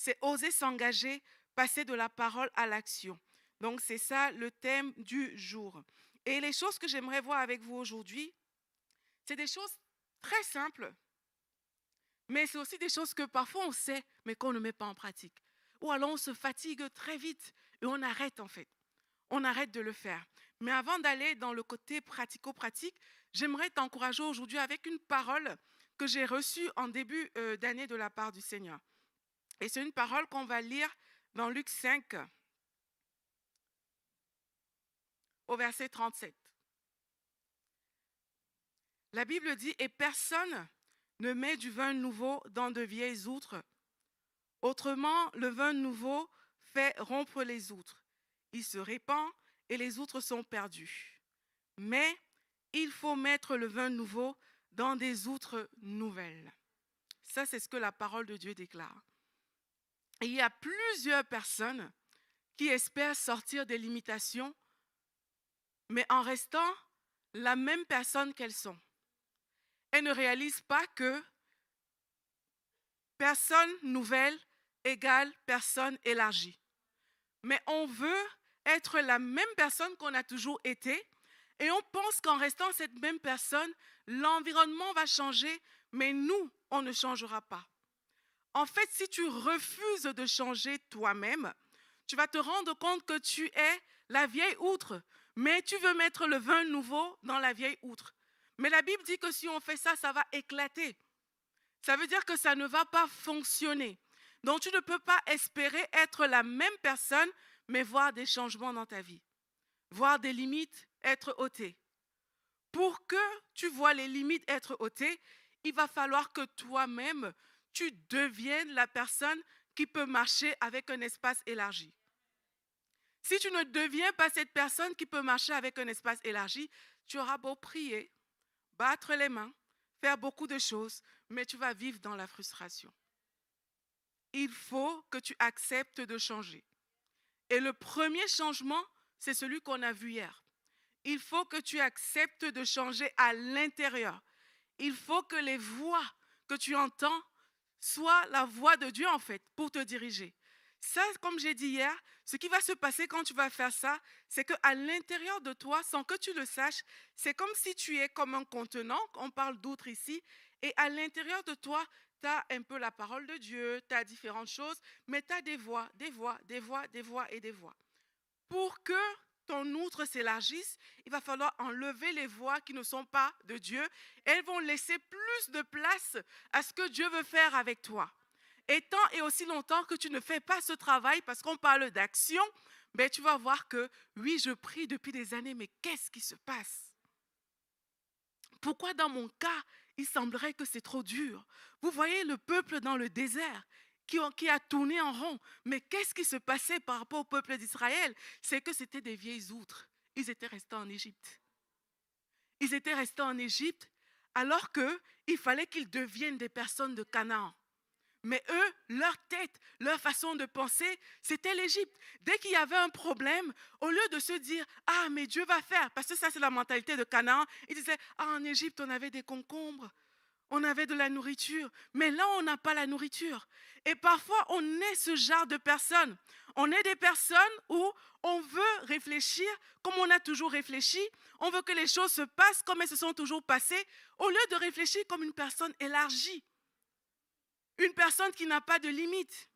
c'est oser s'engager, passer de la parole à l'action. Donc c'est ça le thème du jour. Et les choses que j'aimerais voir avec vous aujourd'hui, c'est des choses très simples, mais c'est aussi des choses que parfois on sait, mais qu'on ne met pas en pratique. Ou alors on se fatigue très vite et on arrête en fait. On arrête de le faire. Mais avant d'aller dans le côté pratico-pratique, j'aimerais t'encourager aujourd'hui avec une parole que j'ai reçue en début d'année de la part du Seigneur. Et c'est une parole qu'on va lire dans Luc 5, au verset 37. La Bible dit, et personne ne met du vin nouveau dans de vieilles outres. Autrement, le vin nouveau fait rompre les outres. Il se répand et les outres sont perdues. Mais il faut mettre le vin nouveau dans des outres nouvelles. Ça, c'est ce que la parole de Dieu déclare. Et il y a plusieurs personnes qui espèrent sortir des limitations, mais en restant la même personne qu'elles sont. Elles ne réalisent pas que personne nouvelle égale personne élargie. Mais on veut être la même personne qu'on a toujours été et on pense qu'en restant cette même personne, l'environnement va changer, mais nous, on ne changera pas. En fait, si tu refuses de changer toi-même, tu vas te rendre compte que tu es la vieille outre, mais tu veux mettre le vin nouveau dans la vieille outre. Mais la Bible dit que si on fait ça, ça va éclater. Ça veut dire que ça ne va pas fonctionner. Donc tu ne peux pas espérer être la même personne, mais voir des changements dans ta vie, voir des limites être ôtées. Pour que tu vois les limites être ôtées, il va falloir que toi-même, tu deviennes la personne qui peut marcher avec un espace élargi. Si tu ne deviens pas cette personne qui peut marcher avec un espace élargi, tu auras beau prier, battre les mains, faire beaucoup de choses, mais tu vas vivre dans la frustration. Il faut que tu acceptes de changer. Et le premier changement, c'est celui qu'on a vu hier. Il faut que tu acceptes de changer à l'intérieur. Il faut que les voix que tu entends soient la voix de Dieu en fait pour te diriger. Ça, comme j'ai dit hier, ce qui va se passer quand tu vas faire ça, c'est qu'à l'intérieur de toi, sans que tu le saches, c'est comme si tu es comme un contenant, on parle d'outre ici, et à l'intérieur de toi, tu as un peu la parole de Dieu, tu as différentes choses, mais tu as des voix, des voix, des voix, des voix et des voix. Pour que ton outre s'élargisse, il va falloir enlever les voix qui ne sont pas de Dieu. Elles vont laisser plus de place à ce que Dieu veut faire avec toi. Et tant et aussi longtemps que tu ne fais pas ce travail, parce qu'on parle d'action, ben tu vas voir que oui, je prie depuis des années, mais qu'est-ce qui se passe? Pourquoi dans mon cas, il semblerait que c'est trop dur? Vous voyez le peuple dans le désert qui a tourné en rond. Mais qu'est-ce qui se passait par rapport au peuple d'Israël? C'est que c'était des vieilles outres. Ils étaient restés en Égypte. Ils étaient restés en Égypte alors qu'il fallait qu'ils deviennent des personnes de Canaan. Mais eux, leur tête, leur façon de penser, c'était l'Égypte. Dès qu'il y avait un problème, au lieu de se dire « Ah, mais Dieu va faire », parce que ça, c'est la mentalité de Canaan, ils disaient « Ah, en Égypte, on avait des concombres, on avait de la nourriture, mais là, on n'a pas la nourriture. » Et parfois, on est ce genre de personnes. On est des personnes où on veut réfléchir comme on a toujours réfléchi, on veut que les choses se passent comme elles se sont toujours passées, au lieu de réfléchir comme une personne élargie. Une personne qui n'a pas de limite.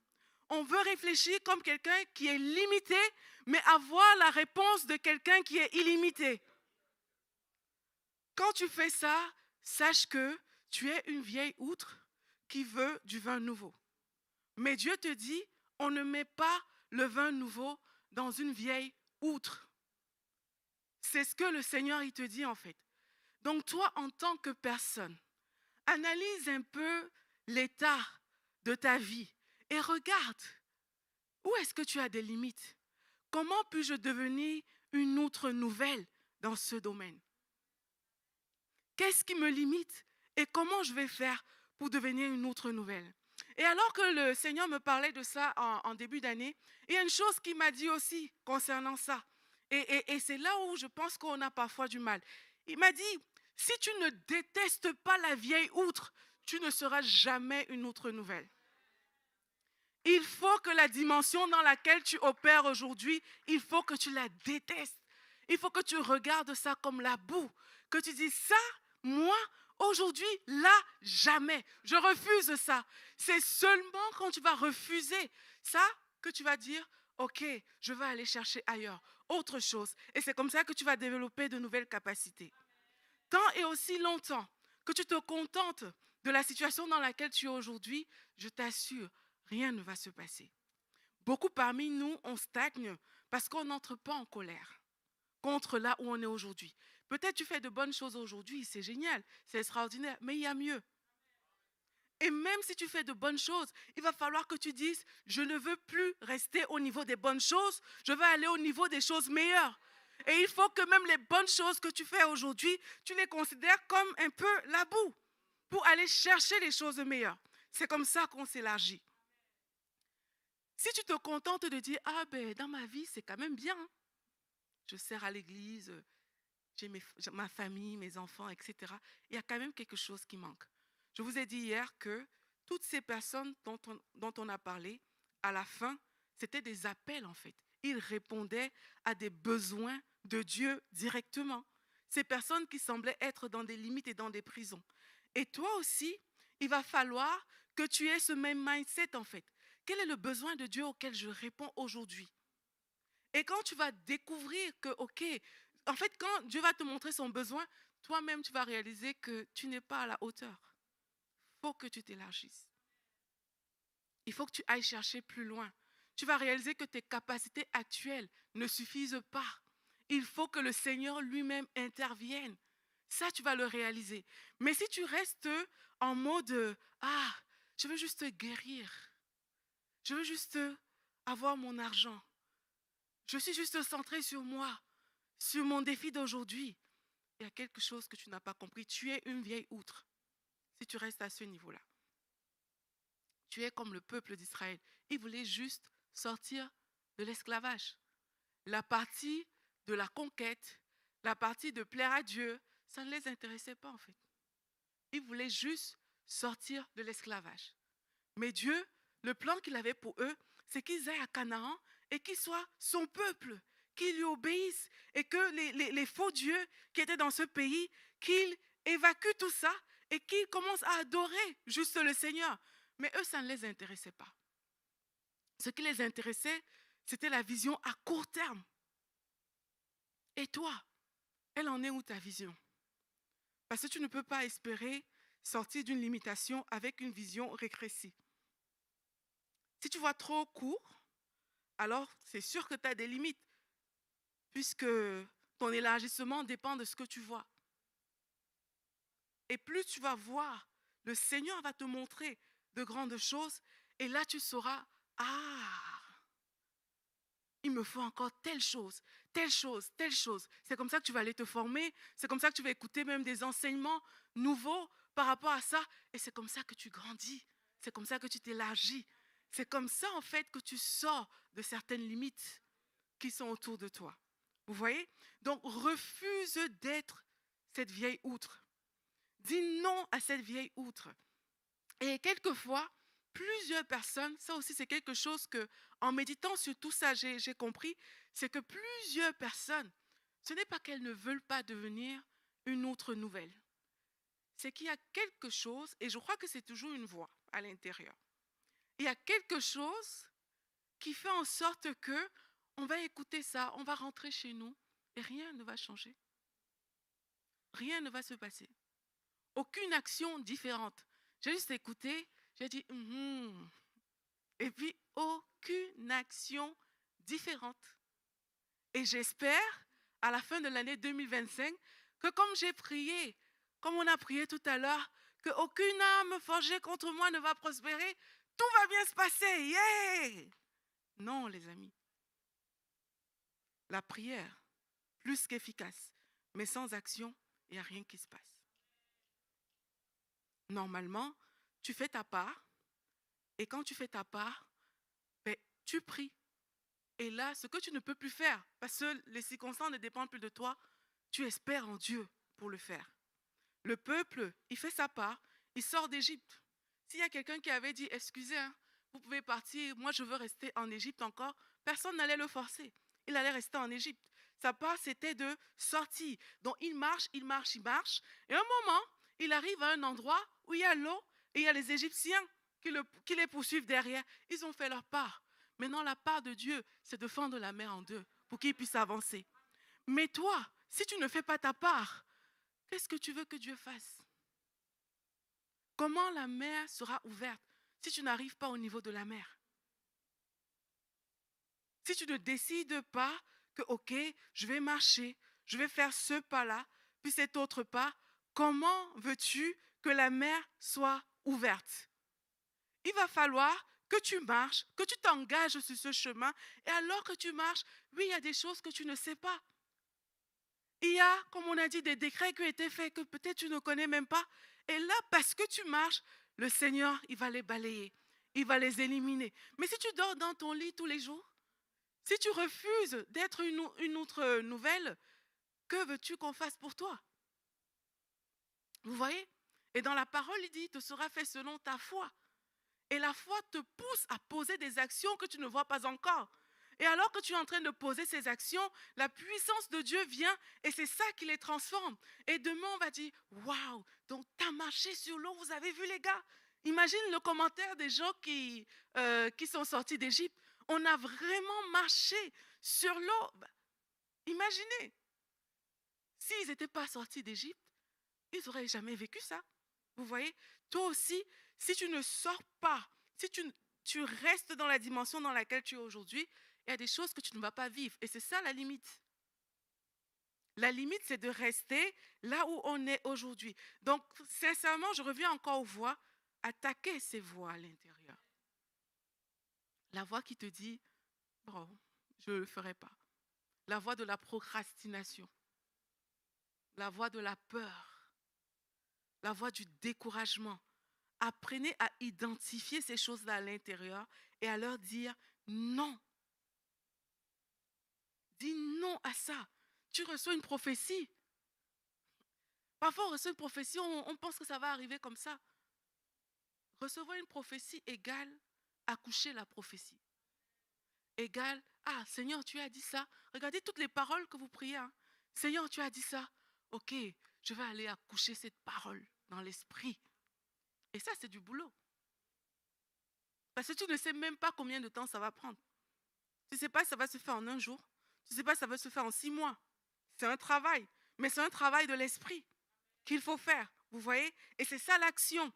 On veut réfléchir comme quelqu'un qui est limité, mais avoir la réponse de quelqu'un qui est illimité. Quand tu fais ça, sache que tu es une vieille outre qui veut du vin nouveau. Mais Dieu te dit, on ne met pas le vin nouveau dans une vieille outre. C'est ce que le Seigneur il te dit en fait. Donc toi, en tant que personne, analyse un peu l'état de ta vie et regarde où est-ce que tu as des limites. Comment puis-je devenir une outre nouvelle dans ce domaine? Qu'est-ce qui me limite et comment je vais faire pour devenir une outre nouvelle? Et alors que le Seigneur me parlait de ça en début d'année, il y a une chose qu'il m'a dit aussi concernant ça. Et c'est là où je pense qu'on a parfois du mal. Il m'a dit, si tu ne détestes pas la vieille outre, tu ne seras jamais une outre nouvelle. Il faut que la dimension dans laquelle tu opères aujourd'hui, il faut que tu la détestes. Il faut que tu regardes ça comme la boue. Que tu dis ça, moi, aujourd'hui, là, jamais. Je refuse ça. C'est seulement quand tu vas refuser ça que tu vas dire, OK, je vais aller chercher ailleurs, autre chose. Et c'est comme ça que tu vas développer de nouvelles capacités. Tant et aussi longtemps que tu te contentes de la situation dans laquelle tu es aujourd'hui, je t'assure, rien ne va se passer. Beaucoup parmi nous, on stagne parce qu'on n'entre pas en colère contre là où on est aujourd'hui. Peut-être tu fais de bonnes choses aujourd'hui, c'est génial, c'est extraordinaire, mais il y a mieux. Et même si tu fais de bonnes choses, il va falloir que tu dises, je ne veux plus rester au niveau des bonnes choses, je veux aller au niveau des choses meilleures. Et il faut que même les bonnes choses que tu fais aujourd'hui, tu les considères comme un peu la boue pour aller chercher les choses meilleures. C'est comme ça qu'on s'élargit. Si tu te contentes de dire, ah ben dans ma vie c'est quand même bien, hein. Je sers à l'église, j'ai ma famille, mes enfants, etc. Il y a quand même quelque chose qui manque. Je vous ai dit hier que toutes ces personnes dont on a parlé, à la fin, c'était des appels en fait. Ils répondaient à des besoins de Dieu directement. Ces personnes qui semblaient être dans des limites et dans des prisons. Et toi aussi, il va falloir que tu aies ce même mindset en fait. Quel est le besoin de Dieu auquel je réponds aujourd'hui? Et quand tu vas découvrir que, ok, en fait, quand Dieu va te montrer son besoin, toi-même, tu vas réaliser que tu n'es pas à la hauteur. Il faut que tu t'élargisses. Il faut que tu ailles chercher plus loin. Tu vas réaliser que tes capacités actuelles ne suffisent pas. Il faut que le Seigneur lui-même intervienne. Ça, tu vas le réaliser. Mais si tu restes en mode, ah, je veux juste guérir. Je veux juste avoir mon argent. Je suis juste centré sur moi, sur mon défi d'aujourd'hui. Il y a quelque chose que tu n'as pas compris. Tu es une vieille outre si tu restes à ce niveau-là. Tu es comme le peuple d'Israël. Ils voulaient juste sortir de l'esclavage. La partie de la conquête, la partie de plaire à Dieu, ça ne les intéressait pas en fait. Ils voulaient juste sortir de l'esclavage. Mais Dieu, le plan qu'il avait pour eux, c'est qu'ils aillent à Canaan et qu'ils soient son peuple, qu'ils lui obéissent et que les faux dieux qui étaient dans ce pays, qu'ils évacuent tout ça et qu'ils commencent à adorer juste le Seigneur. Mais eux, ça ne les intéressait pas. Ce qui les intéressait, c'était la vision à court terme. Et toi, elle en est où ta vision? Parce que tu ne peux pas espérer sortir d'une limitation avec une vision régressive. Si tu vois trop court, alors c'est sûr que tu as des limites, puisque ton élargissement dépend de ce que tu vois. Et plus tu vas voir, le Seigneur va te montrer de grandes choses, et là tu sauras, ah, il me faut encore telle chose, telle chose, telle chose. C'est comme ça que tu vas aller te former, c'est comme ça que tu vas écouter même des enseignements nouveaux par rapport à ça, et c'est comme ça que tu grandis, c'est comme ça que tu t'élargis. C'est comme ça en fait que tu sors de certaines limites qui sont autour de toi. Vous voyez? Donc refuse d'être cette vieille outre. Dis non à cette vieille outre. Et quelquefois, plusieurs personnes, ça aussi c'est quelque chose que, en méditant sur tout ça, j'ai compris, c'est que plusieurs personnes, ce n'est pas qu'elles ne veulent pas devenir une outre nouvelle. C'est qu'il y a quelque chose, et je crois que c'est toujours une voix à l'intérieur. Il y a quelque chose qui fait en sorte que on va écouter ça, on va rentrer chez nous et rien ne va changer. Rien ne va se passer. Aucune action différente. J'ai juste écouté, j'ai dit et puis aucune action différente. Et j'espère à la fin de l'année 2025 que comme j'ai prié, comme on a prié tout à l'heure, qu'aucune âme forgée contre moi ne va prospérer, tout va bien se passer. Yeah! Non, les amis. La prière, plus qu'efficace, mais sans action, il n'y a rien qui se passe. Normalement, tu fais ta part, et quand tu fais ta part, ben, tu pries. Et là, ce que tu ne peux plus faire, parce que les circonstances ne dépendent plus de toi, tu espères en Dieu pour le faire. Le peuple, il fait sa part, il sort d'Égypte. S'il y a quelqu'un qui avait dit, excusez, hein, vous pouvez partir, moi je veux rester en Égypte encore, personne n'allait le forcer. Il allait rester en Égypte. Sa part, c'était de sortir. Donc il marche, il marche, il marche. Et à un moment, il arrive à un endroit où il y a l'eau et il y a les Égyptiens qui les poursuivent derrière. Ils ont fait leur part. Maintenant, la part de Dieu, c'est de fendre la mer en deux pour qu'ils puissent avancer. Mais toi, si tu ne fais pas ta part, qu'est-ce que tu veux que Dieu fasse? Comment la mer sera ouverte si tu n'arrives pas au niveau de la mer? Si tu ne décides pas que, ok, je vais marcher, je vais faire ce pas-là, puis cet autre pas, comment veux-tu que la mer soit ouverte? Il va falloir que tu marches, que tu t'engages sur ce chemin. Et alors que tu marches, oui, il y a des choses que tu ne sais pas. Il y a, comme on a dit, des décrets qui ont été faits que peut-être tu ne connais même pas. Et là, parce que tu marches, le Seigneur, il va les balayer. Il va les éliminer. Mais si tu dors dans ton lit tous les jours, si tu refuses d'être une autre nouvelle, que veux-tu qu'on fasse pour toi? Vous voyez? Et dans la parole, il dit, te sera fait selon ta foi. Et la foi te pousse à poser des actions que tu ne vois pas encore. Et alors que tu es en train de poser ces actions, la puissance de Dieu vient et c'est ça qui les transforme. Et demain, on va dire, waouh, donc tu as marché sur l'eau, vous avez vu les gars? Imagine le commentaire des gens qui sont sortis d'Égypte. On a vraiment marché sur l'eau. Imaginez, s'ils n'étaient pas sortis d'Égypte, ils n'auraient jamais vécu ça. Vous voyez, toi aussi, si tu ne sors pas, si tu restes dans la dimension dans laquelle tu es aujourd'hui, il y a des choses que tu ne vas pas vivre. Et c'est ça la limite. La limite, c'est de rester là où on est aujourd'hui. Donc, sincèrement, je reviens encore aux voix. Attaquer ces voix à l'intérieur. La voix qui te dit, bon, je ne le ferai pas. La voix de la procrastination. La voix de la peur. La voix du découragement. Apprenez à identifier ces choses-là à l'intérieur et à leur dire non. Dis non à ça. Tu reçois une prophétie. Parfois, on reçoit une prophétie, on pense que ça va arriver comme ça. Recevoir une prophétie égale accoucher la prophétie. Égale, ah Seigneur, tu as dit ça. Regardez toutes les paroles que vous priez. Hein. Seigneur, tu as dit ça. Ok, je vais aller accoucher cette parole dans l'esprit. Et ça, c'est du boulot. Parce que tu ne sais même pas combien de temps ça va prendre. Tu ne sais pas si ça va se faire en un jour. Tu ne sais pas si ça va se faire en 6 mois. C'est un travail. Mais c'est un travail de l'esprit qu'il faut faire. Vous voyez? Et c'est ça l'action.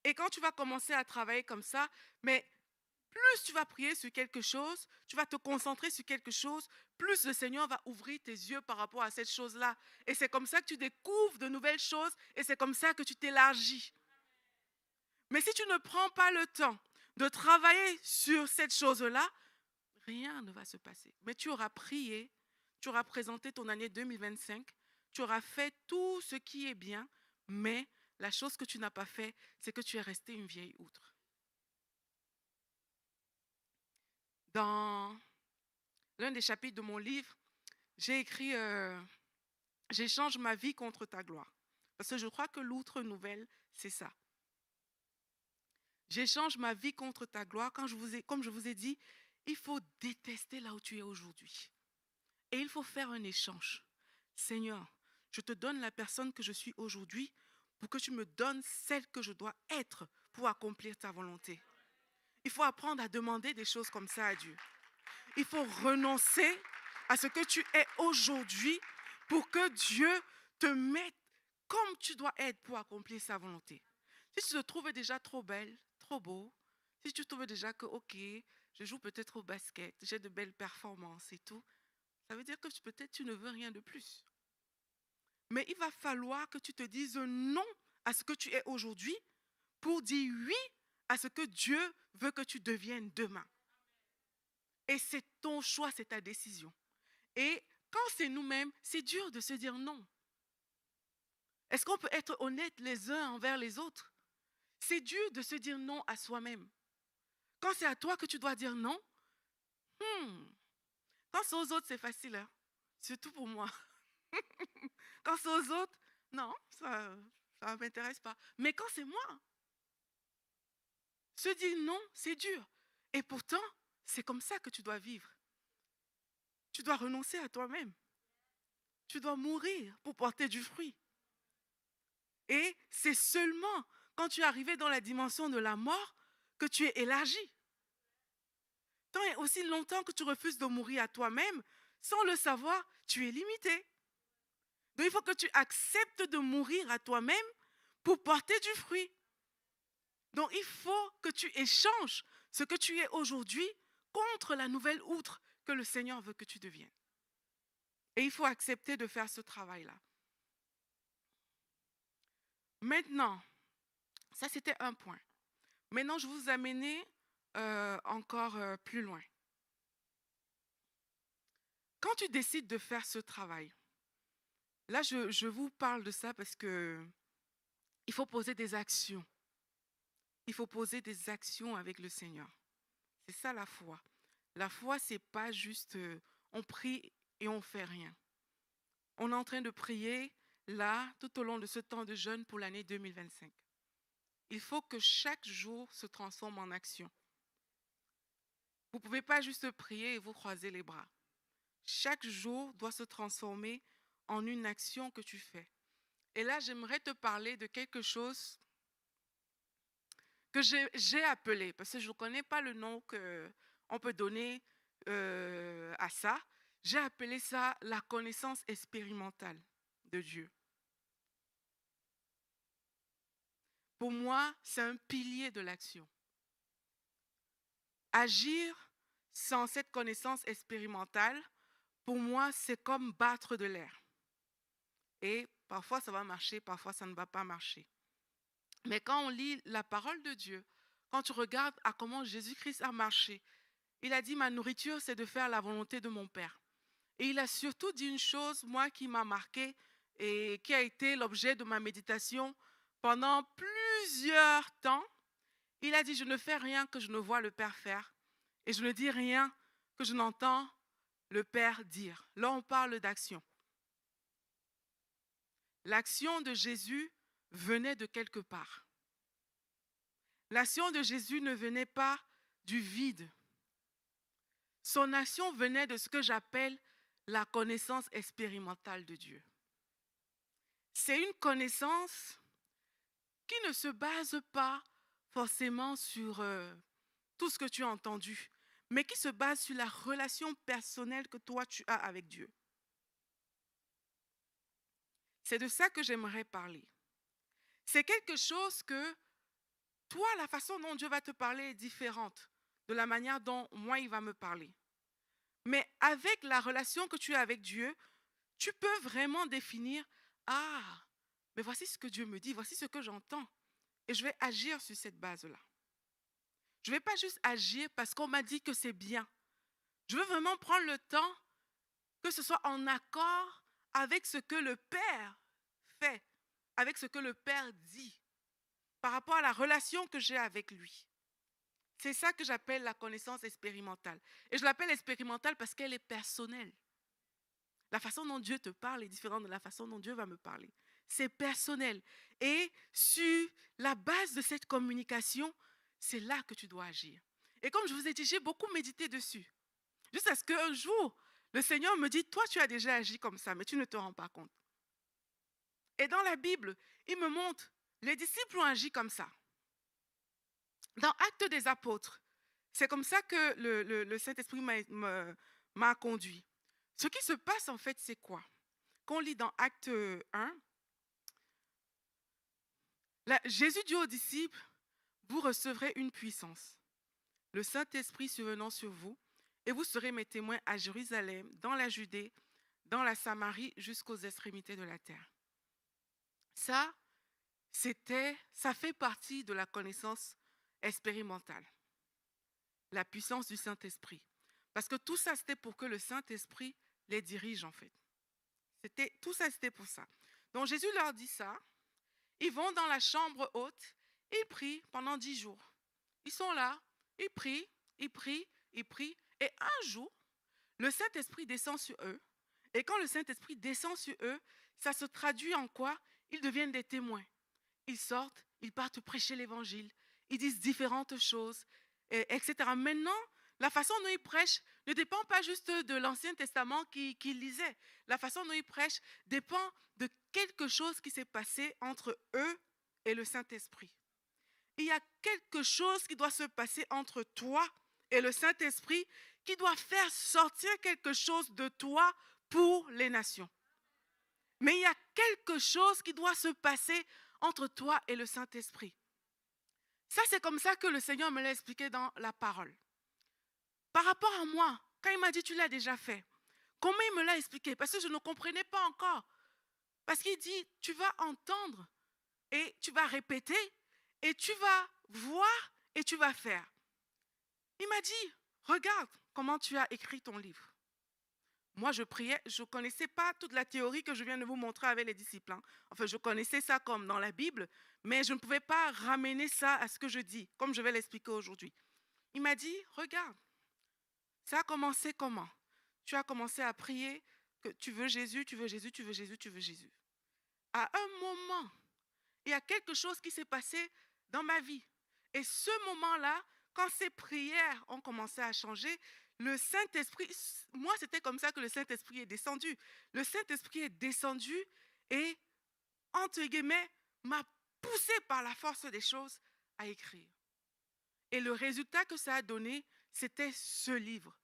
Et quand tu vas commencer à travailler comme ça, mais plus tu vas prier sur quelque chose, tu vas te concentrer sur quelque chose, plus le Seigneur va ouvrir tes yeux par rapport à cette chose-là. Et c'est comme ça que tu découvres de nouvelles choses et c'est comme ça que tu t'élargis. Mais si tu ne prends pas le temps de travailler sur cette chose-là, rien ne va se passer. Mais tu auras prié, tu auras présenté ton année 2025, tu auras fait tout ce qui est bien, mais la chose que tu n'as pas fait, c'est que tu es resté une vieille outre. Dans l'un des chapitres de mon livre, j'ai écrit « J'échange ma vie contre ta gloire ». Parce que je crois que l'outre nouvelle, c'est ça. J'échange ma vie contre ta gloire. Comme je vous ai dit, il faut détester là où tu es aujourd'hui. Et il faut faire un échange. Seigneur, je te donne la personne que je suis aujourd'hui pour que tu me donnes celle que je dois être pour accomplir ta volonté. Il faut apprendre à demander des choses comme ça à Dieu. Il faut renoncer à ce que tu es aujourd'hui pour que Dieu te mette comme tu dois être pour accomplir sa volonté. Si tu te trouves déjà trop belle, trop beau, si tu trouves déjà que, ok, je joue peut-être au basket, j'ai de belles performances et tout, ça veut dire que peut-être tu ne veux rien de plus. Mais il va falloir que tu te dises non à ce que tu es aujourd'hui pour dire oui à ce que Dieu veut que tu deviennes demain. Et c'est ton choix, c'est ta décision. Et quand c'est nous-mêmes, c'est dur de se dire non. Est-ce qu'on peut être honnête les uns envers les autres? C'est dur de se dire non à soi-même. Quand c'est à toi que tu dois dire non, quand c'est aux autres, c'est facile. Hein? Surtout pour moi. Quand c'est aux autres, non, ça ne m'intéresse pas. Mais quand c'est moi, se dit non, c'est dur. Et pourtant, c'est comme ça que tu dois vivre. Tu dois renoncer à toi-même. Tu dois mourir pour porter du fruit. Et c'est seulement quand tu es arrivé dans la dimension de la mort que tu es élargi. Tant et aussi longtemps que tu refuses de mourir à toi-même, sans le savoir, tu es limité. Donc il faut que tu acceptes de mourir à toi-même pour porter du fruit. Donc il faut que tu échanges ce que tu es aujourd'hui contre la nouvelle outre que le Seigneur veut que tu deviennes. Et il faut accepter de faire ce travail-là. Maintenant, ça c'était un point. Maintenant, je vais vous amener encore plus loin. Quand tu décides de faire ce travail, là je vous parle de ça parce que il faut poser des actions. Il faut poser des actions avec le Seigneur. C'est ça la foi. La foi, c'est pas juste on prie et on fait rien. On est en train de prier là tout au long de ce temps de jeûne pour l'année 2025. Il faut que chaque jour se transforme en action. Vous ne pouvez pas juste prier et vous croiser les bras. Chaque jour doit se transformer en une action que tu fais. Et là, j'aimerais te parler de quelque chose que j'ai appelé, parce que je ne connais pas le nom qu'on peut donner à ça. J'ai appelé ça la connaissance expérimentale de Dieu. Pour moi, c'est un pilier de l'action. Agir sans cette connaissance expérimentale, pour moi, c'est comme battre de l'air. Et parfois, ça va marcher, parfois, ça ne va pas marcher. Mais quand on lit la parole de Dieu, quand tu regardes à comment Jésus-Christ a marché, il a dit, ma nourriture, c'est de faire la volonté de mon Père. Et il a surtout dit une chose, moi, qui m'a marqué et qui a été l'objet de ma méditation pendant plusieurs temps. Il a dit, je ne fais rien que je ne vois le Père faire. Et je ne dis rien que je n'entends le Père dire. Là, on parle d'action. L'action de Jésus venait de quelque part. L'action de Jésus ne venait pas du vide. Son action venait de ce que j'appelle la connaissance expérimentale de Dieu. C'est une connaissance qui ne se base pas forcément sur tout ce que tu as entendu, mais qui se base sur la relation personnelle que toi tu as avec Dieu. C'est de ça que j'aimerais parler. C'est quelque chose que toi, la façon dont Dieu va te parler est différente de la manière dont moi, il va me parler. Mais avec la relation que tu as avec Dieu, tu peux vraiment définir, ah, mais voici ce que Dieu me dit, voici ce que j'entends. Et je vais agir sur cette base-là. Je ne vais pas juste agir parce qu'on m'a dit que c'est bien. Je veux vraiment prendre le temps que ce soit en accord avec ce que le Père fait, avec ce que le Père dit, par rapport à la relation que j'ai avec lui. C'est ça que j'appelle la connaissance expérimentale. Et je l'appelle expérimentale parce qu'elle est personnelle. La façon dont Dieu te parle est différente de la façon dont Dieu va me parler. C'est personnel. Et sur la base de cette communication, c'est là que tu dois agir. Et comme je vous ai dit, j'ai beaucoup médité dessus. Jusqu'à ce qu'un jour, le Seigneur me dit, toi tu as déjà agi comme ça, mais tu ne te rends pas compte. Et dans la Bible, il me montre, les disciples ont agi comme ça. Dans Actes des Apôtres, c'est comme ça que le Saint-Esprit m'a conduit. Ce qui se passe en fait, c'est quoi? Quand on lit dans Acte 1, Jésus dit aux disciples, vous recevrez une puissance, le Saint-Esprit survenant sur vous, et vous serez mes témoins à Jérusalem, dans la Judée, dans la Samarie, jusqu'aux extrémités de la terre. Ça fait partie de la connaissance expérimentale, la puissance du Saint-Esprit. Parce que tout ça, c'était pour que le Saint-Esprit les dirige en fait. Tout ça, c'était pour ça. Donc Jésus leur dit ça. Ils vont dans la chambre haute et ils prient pendant 10 jours. Ils sont là, ils prient, ils prient, ils prient. Et un jour, le Saint-Esprit descend sur eux. Et quand le Saint-Esprit descend sur eux, ça se traduit en quoi? Ils deviennent des témoins. Ils sortent, ils partent prêcher l'évangile. ils disent différentes choses, etc. Maintenant, la façon dont ils prêchent ne dépend pas juste de l'Ancien Testament qu'ils lisaient. La façon dont ils prêchent dépend de quelque chose qui s'est passé entre eux et le Saint-Esprit. Il y a quelque chose qui doit se passer entre toi et le Saint-Esprit qui doit faire sortir quelque chose de toi pour les nations. Mais il y a quelque chose qui doit se passer entre toi et le Saint-Esprit. Ça, c'est comme ça que le Seigneur me l'a expliqué dans la parole. Par rapport à moi, quand il m'a dit tu l'as déjà fait, comment il me l'a expliqué? Parce que je ne comprenais pas encore. Parce qu'il dit tu vas entendre et tu vas répéter et tu vas voir et tu vas faire. Il m'a dit regarde comment tu as écrit ton livre. Moi, je priais, je ne connaissais pas toute la théorie que je viens de vous montrer avec les disciples. Enfin, je connaissais ça comme dans la Bible, mais je ne pouvais pas ramener ça à ce que je dis, comme je vais l'expliquer aujourd'hui. Il m'a dit, regarde, ça a commencé comment? Tu as commencé à prier que tu veux Jésus, tu veux Jésus, tu veux Jésus, tu veux Jésus. À un moment, il y a quelque chose qui s'est passé dans ma vie. Et ce moment-là, quand ces prières ont commencé à changer, le Saint-Esprit, moi c'était comme ça que le Saint-Esprit est descendu. Le Saint-Esprit est descendu et, entre guillemets, m'a poussé par la force des choses à écrire. Et le résultat que ça a donné, c'était ce livre.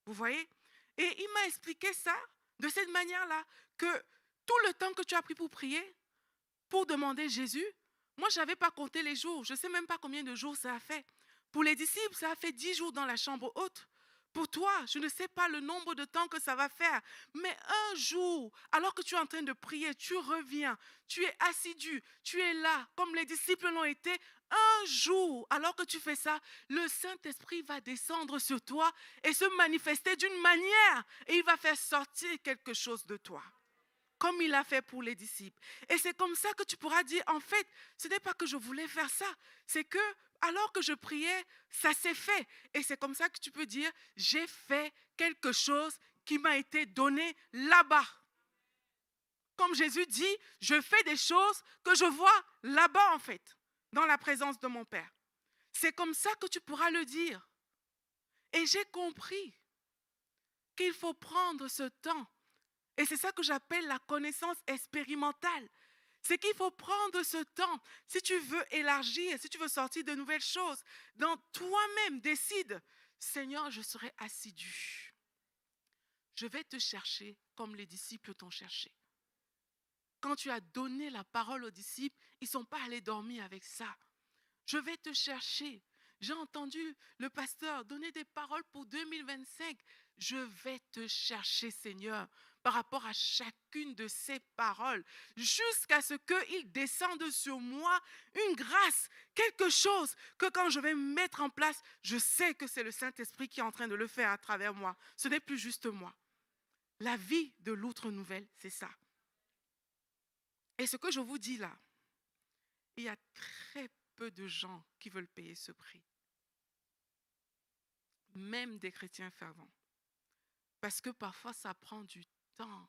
Vous voyez? Et il m'a expliqué ça de cette manière-là, que tout le temps que tu as pris pour prier, pour demander Jésus, moi, je n'avais pas compté les jours. Je ne sais même pas combien de jours ça a fait. Pour les disciples, ça a fait 10 jours dans la chambre haute. Pour toi, je ne sais pas le nombre de temps que ça va faire. Mais un jour, alors que tu es en train de prier, tu reviens, tu es assidu, tu es là, comme les disciples l'ont été. Un jour, alors que tu fais ça, le Saint-Esprit va descendre sur toi et se manifester d'une manière. Et il va faire sortir quelque chose de toi, comme il a fait pour les disciples. Et c'est comme ça que tu pourras dire, en fait, ce n'est pas que je voulais faire ça, c'est que alors que je priais, ça s'est fait. Et c'est comme ça que tu peux dire, j'ai fait quelque chose qui m'a été donné là-bas. Comme Jésus dit, je fais des choses que je vois là-bas en fait, dans la présence de mon Père. C'est comme ça que tu pourras le dire. Et j'ai compris qu'il faut prendre ce temps. Et c'est ça que j'appelle la connaissance expérimentale. C'est qu'il faut prendre ce temps. Si tu veux élargir, si tu veux sortir de nouvelles choses, dans toi-même, décide, Seigneur, je serai assidu. Je vais te chercher comme les disciples t'ont cherché. Quand tu as donné la parole aux disciples, ils ne sont pas allés dormir avec ça. Je vais te chercher. J'ai entendu le pasteur donner des paroles pour 2025. Je vais te chercher, Seigneur, par rapport à chacune de ces paroles, jusqu'à ce qu'il descende sur moi une grâce, quelque chose que quand je vais mettre en place, je sais que c'est le Saint-Esprit qui est en train de le faire à travers moi. Ce n'est plus juste moi. La vie de l'outre nouvelle, c'est ça. Et ce que je vous dis là, il y a très peu de gens qui veulent payer ce prix. Même des chrétiens fervents. Parce que parfois, ça prend du temps.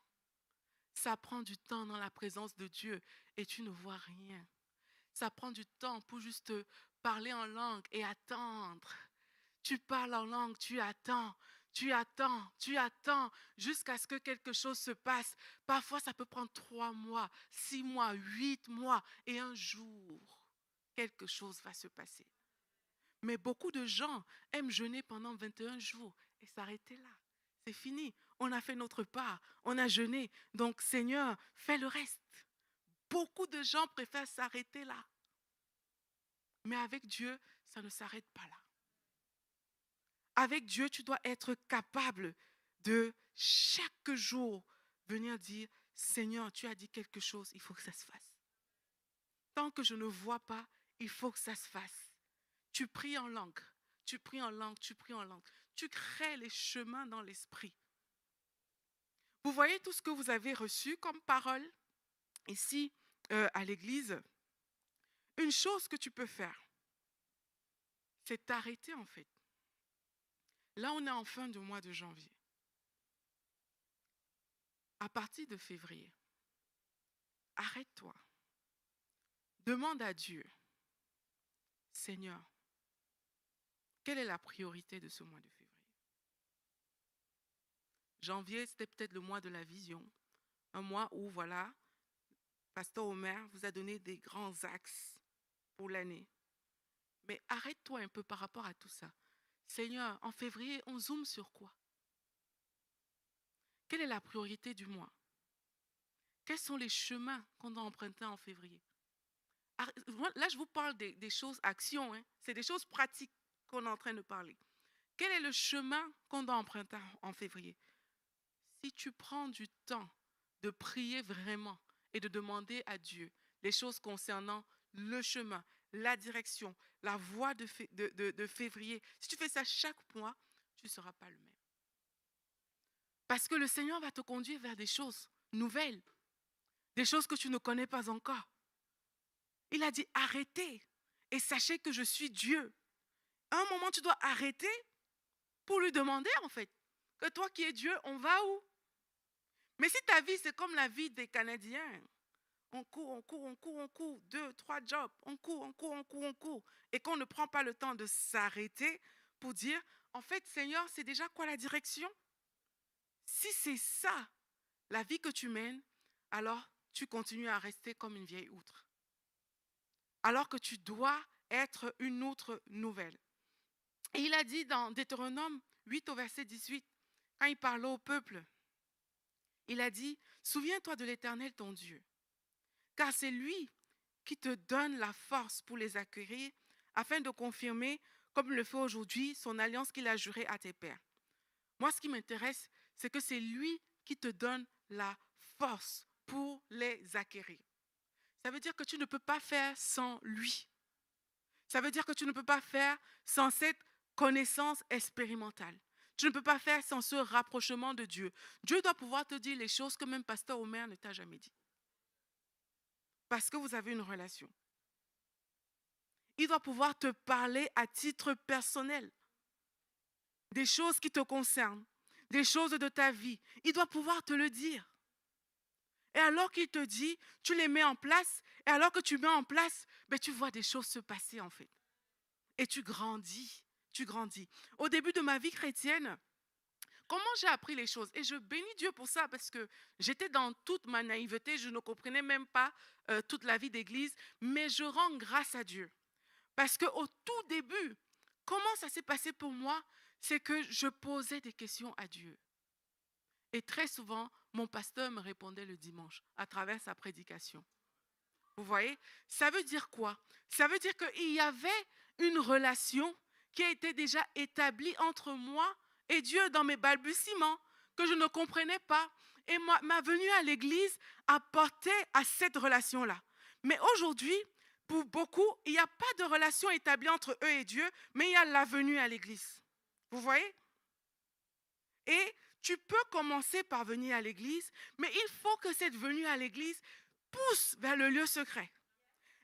Ça prend du temps dans la présence de Dieu et tu ne vois rien. Ça prend du temps pour juste parler en langue et attendre. Tu parles en langue, tu attends, jusqu'à ce que quelque chose se passe. Parfois, ça peut prendre 3 mois, 6 mois, 8 mois et un jour, quelque chose va se passer. Mais beaucoup de gens aiment jeûner pendant 21 jours et s'arrêter là. C'est fini. On a fait notre part. On a jeûné. Donc, Seigneur, fais le reste. Beaucoup de gens préfèrent s'arrêter là. Mais avec Dieu, ça ne s'arrête pas là. Avec Dieu, tu dois être capable de chaque jour venir dire, Seigneur, tu as dit quelque chose, il faut que ça se fasse. Tant que je ne vois pas, il faut que ça se fasse. Tu pries en langue, tu pries en langue, tu pries en langue. Tu crées les chemins dans l'esprit. Vous voyez tout ce que vous avez reçu comme parole ici à l'église. Une chose que tu peux faire, c'est t'arrêter en fait. Là, on est en fin de mois de janvier. À partir de février, arrête-toi. Demande à Dieu, Seigneur, quelle est la priorité de ce mois de février? Janvier, c'était peut-être le mois de la vision. Un mois où, voilà, Pasteur Omer vous a donné des grands axes pour l'année. Mais arrête-toi un peu par rapport à tout ça. Seigneur, en février, on zoome sur quoi? Quelle est la priorité du mois? Quels sont les chemins qu'on doit emprunter en février? Là, je vous parle des choses, actions, hein. C'est des choses pratiques qu'on est en train de parler. Quel est le chemin qu'on doit emprunter en février? Si tu prends du temps de prier vraiment et de demander à Dieu les choses concernant le chemin, la direction, la voie de février, si tu fais ça chaque mois, tu ne seras pas le même. Parce que le Seigneur va te conduire vers des choses nouvelles, des choses que tu ne connais pas encore. Il a dit arrêtez et sachez que je suis Dieu. À un moment, tu dois arrêter pour lui demander en fait que toi qui es Dieu, on va où? Mais si ta vie, c'est comme la vie des Canadiens, on court, on court, on court, on court, 2, 3 jobs, on court, on court, on court, on court, et qu'on ne prend pas le temps de s'arrêter pour dire, en fait, Seigneur, c'est déjà quoi la direction? Si c'est ça, la vie que tu mènes, alors tu continues à rester comme une vieille outre. Alors que tu dois être une outre nouvelle. Et il a dit dans Deutéronome 8 au verset 18, quand il parlait au peuple, il a dit, souviens-toi de l'Éternel ton Dieu, car c'est lui qui te donne la force pour les acquérir, afin de confirmer, comme il le fait aujourd'hui, son alliance qu'il a jurée à tes pères. Moi, ce qui m'intéresse, c'est que c'est lui qui te donne la force pour les acquérir. Ça veut dire que tu ne peux pas faire sans lui. Ça veut dire que tu ne peux pas faire sans cette connaissance expérimentale. Tu ne peux pas faire sans ce rapprochement de Dieu. Dieu doit pouvoir te dire les choses que même Pasteur Omer ne t'a jamais dit. Parce que vous avez une relation. Il doit pouvoir te parler à titre personnel. Des choses qui te concernent, des choses de ta vie. Il doit pouvoir te le dire. Et alors qu'il te dit, tu les mets en place. Et alors que tu mets en place, ben, tu vois des choses se passer en fait. Et tu grandis. Tu grandis. Au début de ma vie chrétienne, comment j'ai appris les choses? Et je bénis Dieu pour ça parce que j'étais dans toute ma naïveté. Je ne comprenais même pas toute la vie d'église. Mais je rends grâce à Dieu. Parce qu'au tout début, comment ça s'est passé pour moi? C'est que je posais des questions à Dieu. Et très souvent, mon pasteur me répondait le dimanche à travers sa prédication. Vous voyez? Ça veut dire quoi? Ça veut dire qu'il y avait une relation qui a été déjà établie entre moi et Dieu dans mes balbutiements que je ne comprenais pas. Et ma venue à l'église apportait à cette relation-là. Mais aujourd'hui, pour beaucoup, il n'y a pas de relation établie entre eux et Dieu, mais il y a la venue à l'église. Vous voyez? Et tu peux commencer par venir à l'église, mais il faut que cette venue à l'église pousse vers le lieu secret.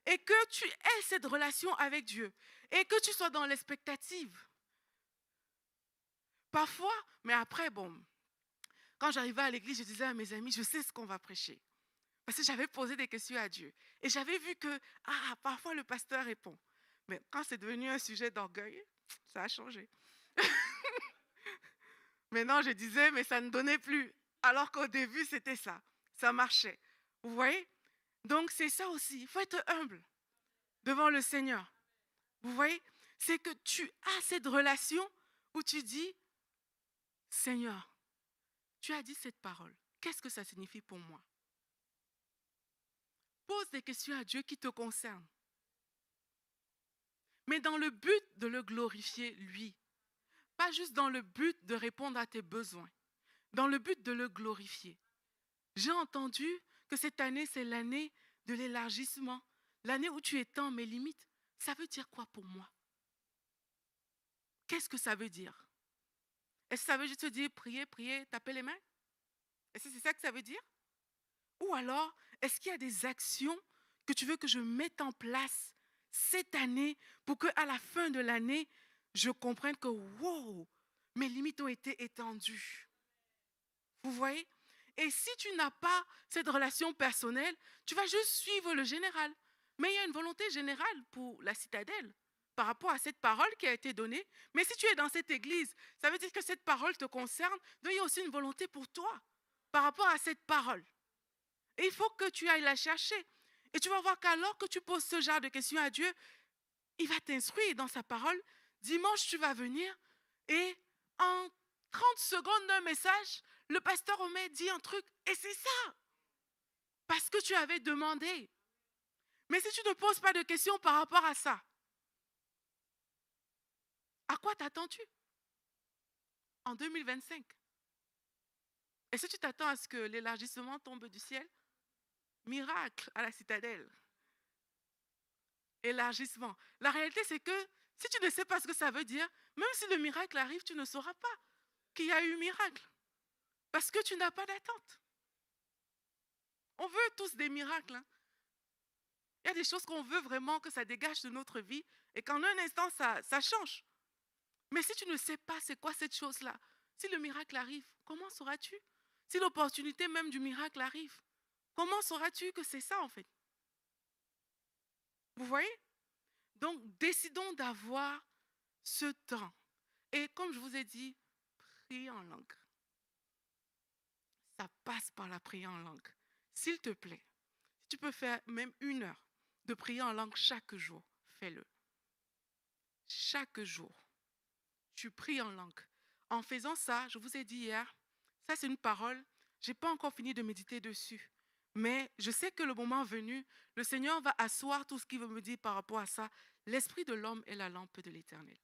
Et que tu aies cette relation avec Dieu. Et que tu sois dans l'expectative. Parfois, mais après, bon, quand j'arrivais à l'église, je disais à mes amis, je sais ce qu'on va prêcher. Parce que j'avais posé des questions à Dieu. Et j'avais vu que, parfois le pasteur répond. Mais quand c'est devenu un sujet d'orgueil, ça a changé. Maintenant, je disais, mais ça ne donnait plus. Alors qu'au début, c'était ça. Ça marchait. Vous voyez? Donc, c'est ça aussi. Il faut être humble devant le Seigneur. Vous voyez? C'est que tu as cette relation où tu dis, Seigneur, tu as dit cette parole. Qu'est-ce que ça signifie pour moi? Pose des questions à Dieu qui te concernent. Mais dans le but de le glorifier, lui. Pas juste dans le but de répondre à tes besoins. Dans le but de le glorifier. J'ai entendu que cette année, c'est l'année de l'élargissement. L'année où tu étends mes limites. Ça veut dire quoi pour moi? Qu'est-ce que ça veut dire? Est-ce que ça veut juste te dire prier, prier, taper les mains? Est-ce que c'est ça que ça veut dire? Ou alors, est-ce qu'il y a des actions que tu veux que je mette en place cette année pour qu'à la fin de l'année, je comprenne que, wow, mes limites ont été étendues. Vous voyez? Et si tu n'as pas cette relation personnelle, tu vas juste suivre le général. Mais il y a une volonté générale pour la citadelle. par rapport à cette parole qui a été donnée. Mais si tu es dans cette église, ça veut dire que cette parole te concerne. Donc il y a aussi une volonté pour toi par rapport à cette parole. Et il faut que tu ailles la chercher. Et tu vas voir qu'alors que tu poses ce genre de questions à Dieu, il va t'instruire dans sa parole. Dimanche, tu vas venir et en 30 secondes d'un message, le pasteur Omer dit un truc et c'est ça. Parce que tu avais demandé. Mais si tu ne poses pas de questions par rapport à ça, à quoi t'attends-tu en 2025? Est-ce que tu t'attends à ce que l'élargissement tombe du ciel? Miracle à la citadelle. Élargissement. La réalité, c'est que si tu ne sais pas ce que ça veut dire, même si le miracle arrive, tu ne sauras pas qu'il y a eu miracle. Parce que tu n'as pas d'attente. On veut tous des miracles. Hein. Il y a des choses qu'on veut vraiment que ça dégage de notre vie et qu'en un instant, ça change. Mais si tu ne sais pas c'est quoi cette chose-là, si le miracle arrive, comment sauras-tu? Si l'opportunité même du miracle arrive, comment sauras-tu que c'est ça en fait? Vous voyez? Donc, décidons d'avoir ce temps. Et comme je vous ai dit, prier en langue. Ça passe par la prière en langue. S'il te plaît, si tu peux faire même 1 heure de prier en langue chaque jour, fais-le. Chaque jour, tu pries en langue. En faisant ça, je vous ai dit hier, ça c'est une parole, je n'ai pas encore fini de méditer dessus. Mais je sais que le moment venu, le Seigneur va asseoir tout ce qu'il veut me dire par rapport à ça. L'esprit de l'homme est la lampe de l'Éternel.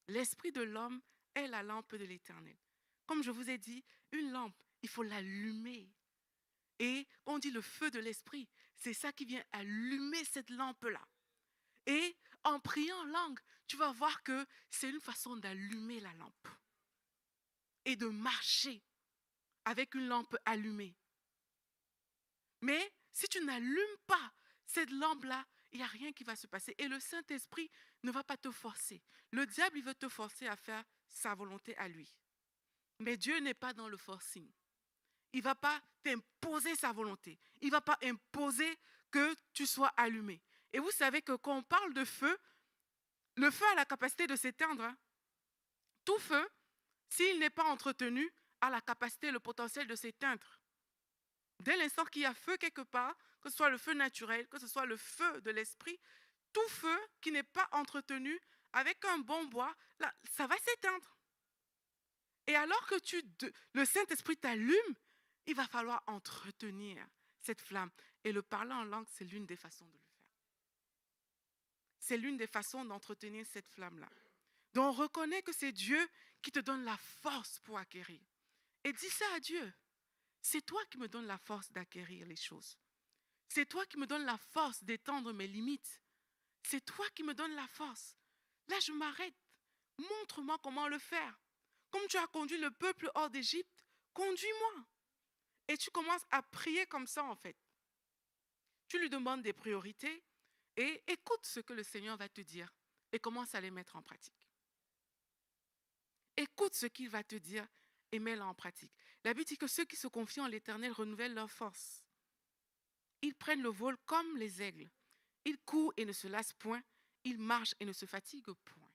L'esprit de l'homme est la lampe de l'Éternel. Comme je vous ai dit, une lampe, il faut l'allumer. Et on dit le feu de l'esprit, c'est ça qui vient allumer cette lampe-là. Et en priant en langue, tu vas voir que c'est une façon d'allumer la lampe et de marcher avec une lampe allumée. Mais si tu n'allumes pas cette lampe-là, il n'y a rien qui va se passer. Et le Saint-Esprit ne va pas te forcer. Le diable, il veut te forcer à faire sa volonté à lui. Mais Dieu n'est pas dans le forcing. Il ne va pas t'imposer sa volonté. Il ne va pas imposer que tu sois allumé. Et vous savez que quand on parle de feu, le feu a la capacité de s'éteindre. Hein. Tout feu, s'il n'est pas entretenu, a la capacité, le potentiel de s'éteindre. Dès l'instant qu'il y a feu quelque part, que ce soit le feu naturel, que ce soit le feu de l'esprit, tout feu qui n'est pas entretenu avec un bon bois, là, ça va s'éteindre. Et alors que le Saint-Esprit t'allume, il va falloir entretenir cette flamme. Et le parler en langue, c'est l'une des façons de le faire. C'est l'une des façons d'entretenir cette flamme-là. Donc, on reconnaît que c'est Dieu qui te donne la force pour acquérir. Et dis ça à Dieu. C'est toi qui me donnes la force d'acquérir les choses. C'est toi qui me donnes la force d'étendre mes limites. C'est toi qui me donnes la force. Là, je m'arrête. Montre-moi comment le faire. Comme tu as conduit le peuple hors d'Égypte, conduis-moi. Et tu commences à prier comme ça, en fait. Tu lui demandes des priorités et écoute ce que le Seigneur va te dire et commence à les mettre en pratique. Écoute ce qu'il va te dire et mets-le en pratique. La Bible dit que ceux qui se confient en l'Éternel renouvellent leur force. Ils prennent le vol comme les aigles. Ils courent et ne se lassent point. Ils marchent et ne se fatiguent point.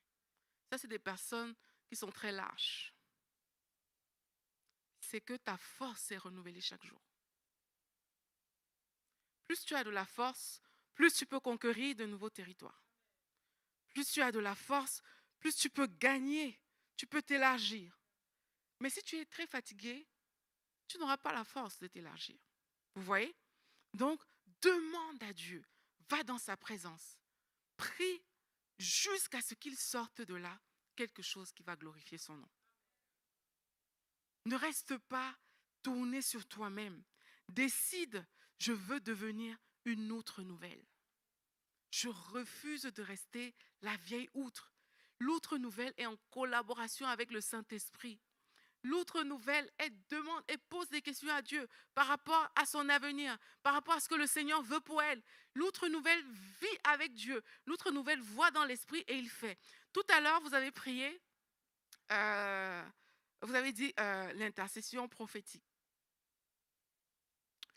Ça, c'est des personnes qui sont très lâches. C'est que ta force est renouvelée chaque jour. Plus tu as de la force, plus tu peux conquérir de nouveaux territoires. Plus tu as de la force, plus tu peux gagner, tu peux t'élargir. Mais si tu es très fatigué, tu n'auras pas la force de t'élargir. Vous voyez? Donc, demande à Dieu, va dans sa présence, prie jusqu'à ce qu'il sorte de là quelque chose qui va glorifier son nom. Ne reste pas tourné sur toi-même. Décide, je veux devenir une outre nouvelle. Je refuse de rester la vieille outre. L'outre nouvelle est en collaboration avec le Saint-Esprit. L'outre nouvelle, elle demande et pose des questions à Dieu par rapport à son avenir, par rapport à ce que le Seigneur veut pour elle. L'outre nouvelle vit avec Dieu. L'outre nouvelle voit dans l'esprit et il fait. Tout à l'heure, vous avez prié, vous avez dit l'intercession prophétique.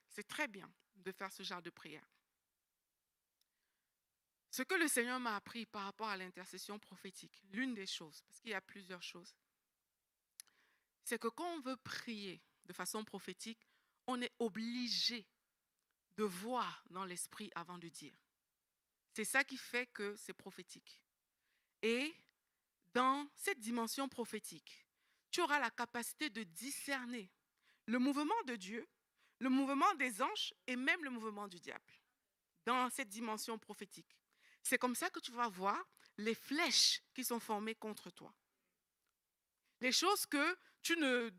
C'est très bien de faire ce genre de prière. Ce que le Seigneur m'a appris par rapport à l'intercession prophétique, l'une des choses, parce qu'il y a plusieurs choses, c'est que quand on veut prier de façon prophétique, on est obligé de voir dans l'esprit avant de dire. C'est ça qui fait que c'est prophétique. Et dans cette dimension prophétique, tu auras la capacité de discerner le mouvement de Dieu, le mouvement des anges et même le mouvement du diable dans cette dimension prophétique. C'est comme ça que tu vas voir les flèches qui sont formées contre toi. Les choses que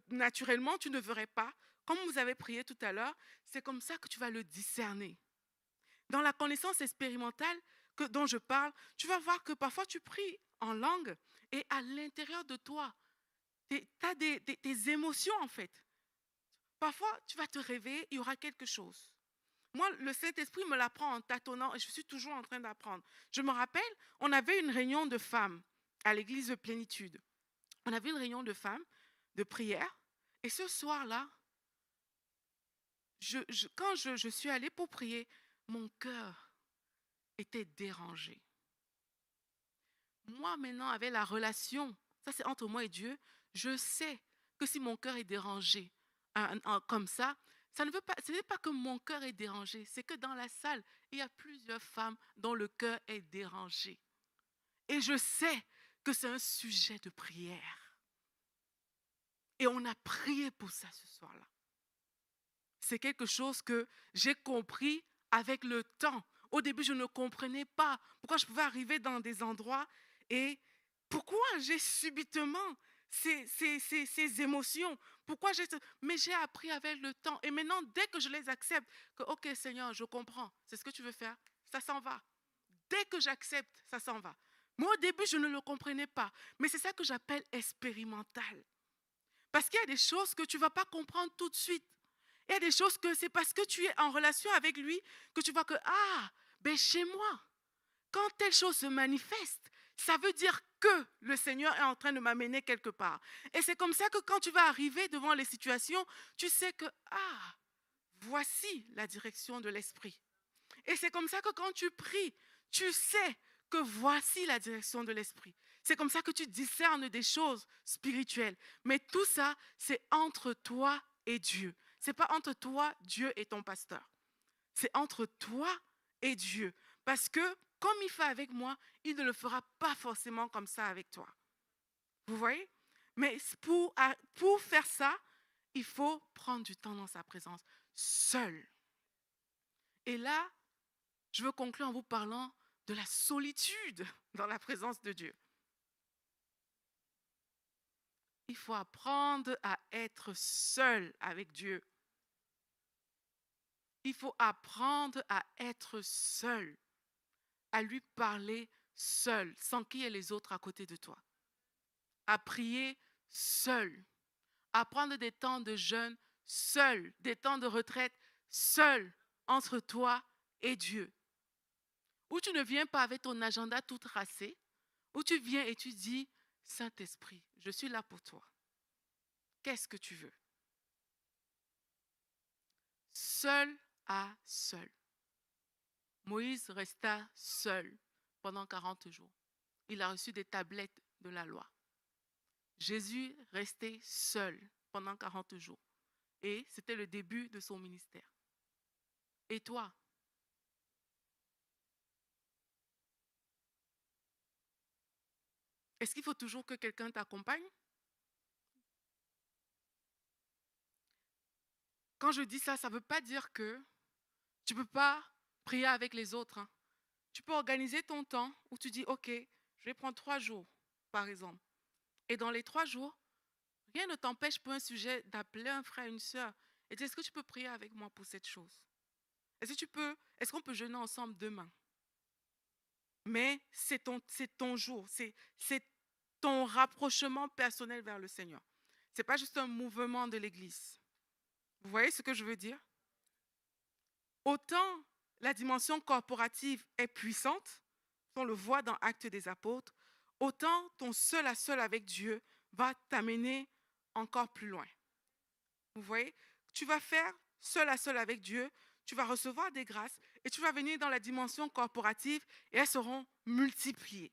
naturellement, tu ne verrais pas. Comme vous avez prié tout à l'heure, c'est comme ça que tu vas le discerner. Dans la connaissance expérimentale dont je parle, tu vas voir que parfois tu pries en langue et à l'intérieur de toi, tu as des émotions en fait. Parfois, tu vas te réveiller, il y aura quelque chose. Moi, le Saint-Esprit me l'apprend en tâtonnant et je suis toujours en train d'apprendre. Je me rappelle, on avait une réunion de femmes à l'église de Plénitude. On avait une réunion de femmes, de prière. Et ce soir-là, quand je suis allée pour prier, mon cœur était dérangé. Moi, maintenant, avec la relation, ça c'est entre moi et Dieu, je sais que si mon cœur est dérangé comme ça, ce n'est pas que mon cœur est dérangé, c'est que dans la salle, il y a plusieurs femmes dont le cœur est dérangé. Et je sais que c'est un sujet de prière. Et on a prié pour ça ce soir-là. C'est quelque chose que j'ai compris avec le temps. Au début, je ne comprenais pas pourquoi je pouvais arriver dans des endroits et pourquoi j'ai subitement ces émotions. Mais j'ai appris avec le temps. Et maintenant, dès que je les accepte, que OK Seigneur, je comprends, c'est ce que tu veux faire, ça s'en va. Dès que j'accepte, ça s'en va. Moi, au début, je ne le comprenais pas. Mais c'est ça que j'appelle expérimental. Parce qu'il y a des choses que tu ne vas pas comprendre tout de suite. Il y a des choses que c'est parce que tu es en relation avec lui que tu vois que, ben chez moi, quand telle chose se manifeste, ça veut dire que le Seigneur est en train de m'amener quelque part. Et c'est comme ça que quand tu vas arriver devant les situations, tu sais que, voici la direction de l'Esprit. Et c'est comme ça que quand tu pries, tu sais que voici la direction de l'Esprit. C'est comme ça que tu discernes des choses spirituelles. Mais tout ça, c'est entre toi et Dieu. Ce n'est pas entre toi, Dieu et ton pasteur. C'est entre toi et Dieu. Parce que comme il fait avec moi, il ne le fera pas forcément comme ça avec toi. Vous voyez? Mais pour faire ça, il faut prendre du temps dans sa présence, seul. Et là, je veux conclure en vous parlant de la solitude dans la présence de Dieu. Il faut apprendre à être seul avec Dieu. Il faut apprendre à être seul, à lui parler seul, sans qu'il y ait les autres à côté de toi. À prier seul, à prendre des temps de jeûne seul, des temps de retraite seul, entre toi et Dieu. Où tu ne viens pas avec ton agenda tout tracé, où tu viens et tu dis, Saint-Esprit, je suis là pour toi. Qu'est-ce que tu veux? Seul à seul. Moïse resta seul pendant 40 jours. Il a reçu des tablettes de la loi. Jésus restait seul pendant 40 jours. Et c'était le début de son ministère. Et toi? Est-ce qu'il faut toujours que quelqu'un t'accompagne? Quand je dis ça, ça ne veut pas dire que tu ne peux pas prier avec les autres. Tu peux organiser ton temps où tu dis, OK, je vais prendre 3 jours, par exemple. Et dans les 3 jours, rien ne t'empêche pour un sujet d'appeler un frère, une sœur et dire, est-ce que tu peux prier avec moi pour cette chose? Est-ce qu'on peut jeûner ensemble demain? Mais c'est ton jour, c'est ton rapprochement personnel vers le Seigneur. Ce n'est pas juste un mouvement de l'Église. Vous voyez ce que je veux dire? Autant la dimension corporative est puissante, on le voit dans Actes des Apôtres, autant ton seul à seul avec Dieu va t'amener encore plus loin. Vous voyez? Tu vas faire seul à seul avec Dieu, tu vas recevoir des grâces et tu vas venir dans la dimension corporative et elles seront multipliées.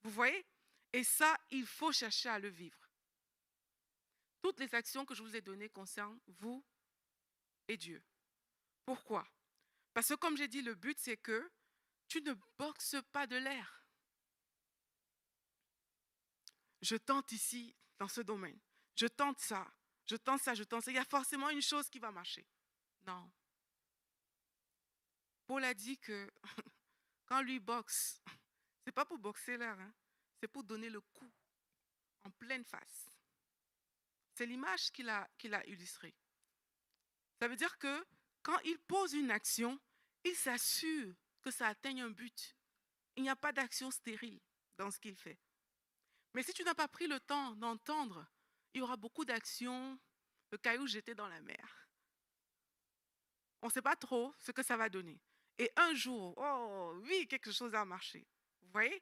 Vous voyez? Et ça, il faut chercher à le vivre. Toutes les actions que je vous ai données concernent vous et Dieu. Pourquoi? Parce que comme j'ai dit, le but c'est que tu ne boxes pas de l'air. Je tente ici, dans ce domaine. Je tente ça, je tente ça, je tente ça. Il y a forcément une chose qui va marcher. Non. Paul a dit que quand lui boxe, ce n'est pas pour boxer l'air, hein, c'est pour donner le coup en pleine face. C'est l'image qu'il a illustrée. Ça veut dire que quand il pose une action, il s'assure que ça atteigne un but. Il n'y a pas d'action stérile dans ce qu'il fait. Mais si tu n'as pas pris le temps d'entendre, il y aura beaucoup d'actions, le caillou jeté dans la mer. On ne sait pas trop ce que ça va donner. Et un jour, oh oui, quelque chose a marché. Vous voyez?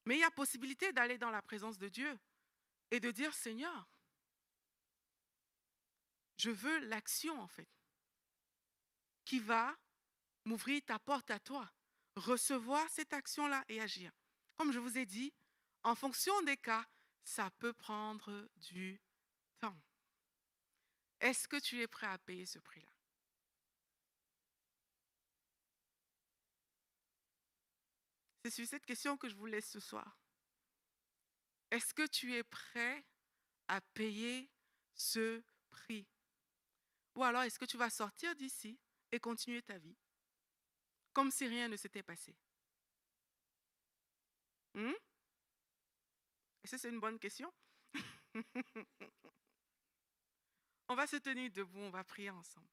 Mais il y a possibilité d'aller dans la présence de Dieu et de dire, Seigneur, je veux l'action en fait, qui va m'ouvrir ta porte à toi, recevoir cette action-là et agir. Comme je vous ai dit, en fonction des cas, ça peut prendre du temps. Est-ce que tu es prêt à payer ce prix-là? C'est sur cette question que je vous laisse ce soir. Est-ce que tu es prêt à payer ce prix? Ou alors est-ce que tu vas sortir d'ici et continuer ta vie comme si rien ne s'était passé? Est-ce que c'est une bonne question? On va se tenir debout, on va prier ensemble.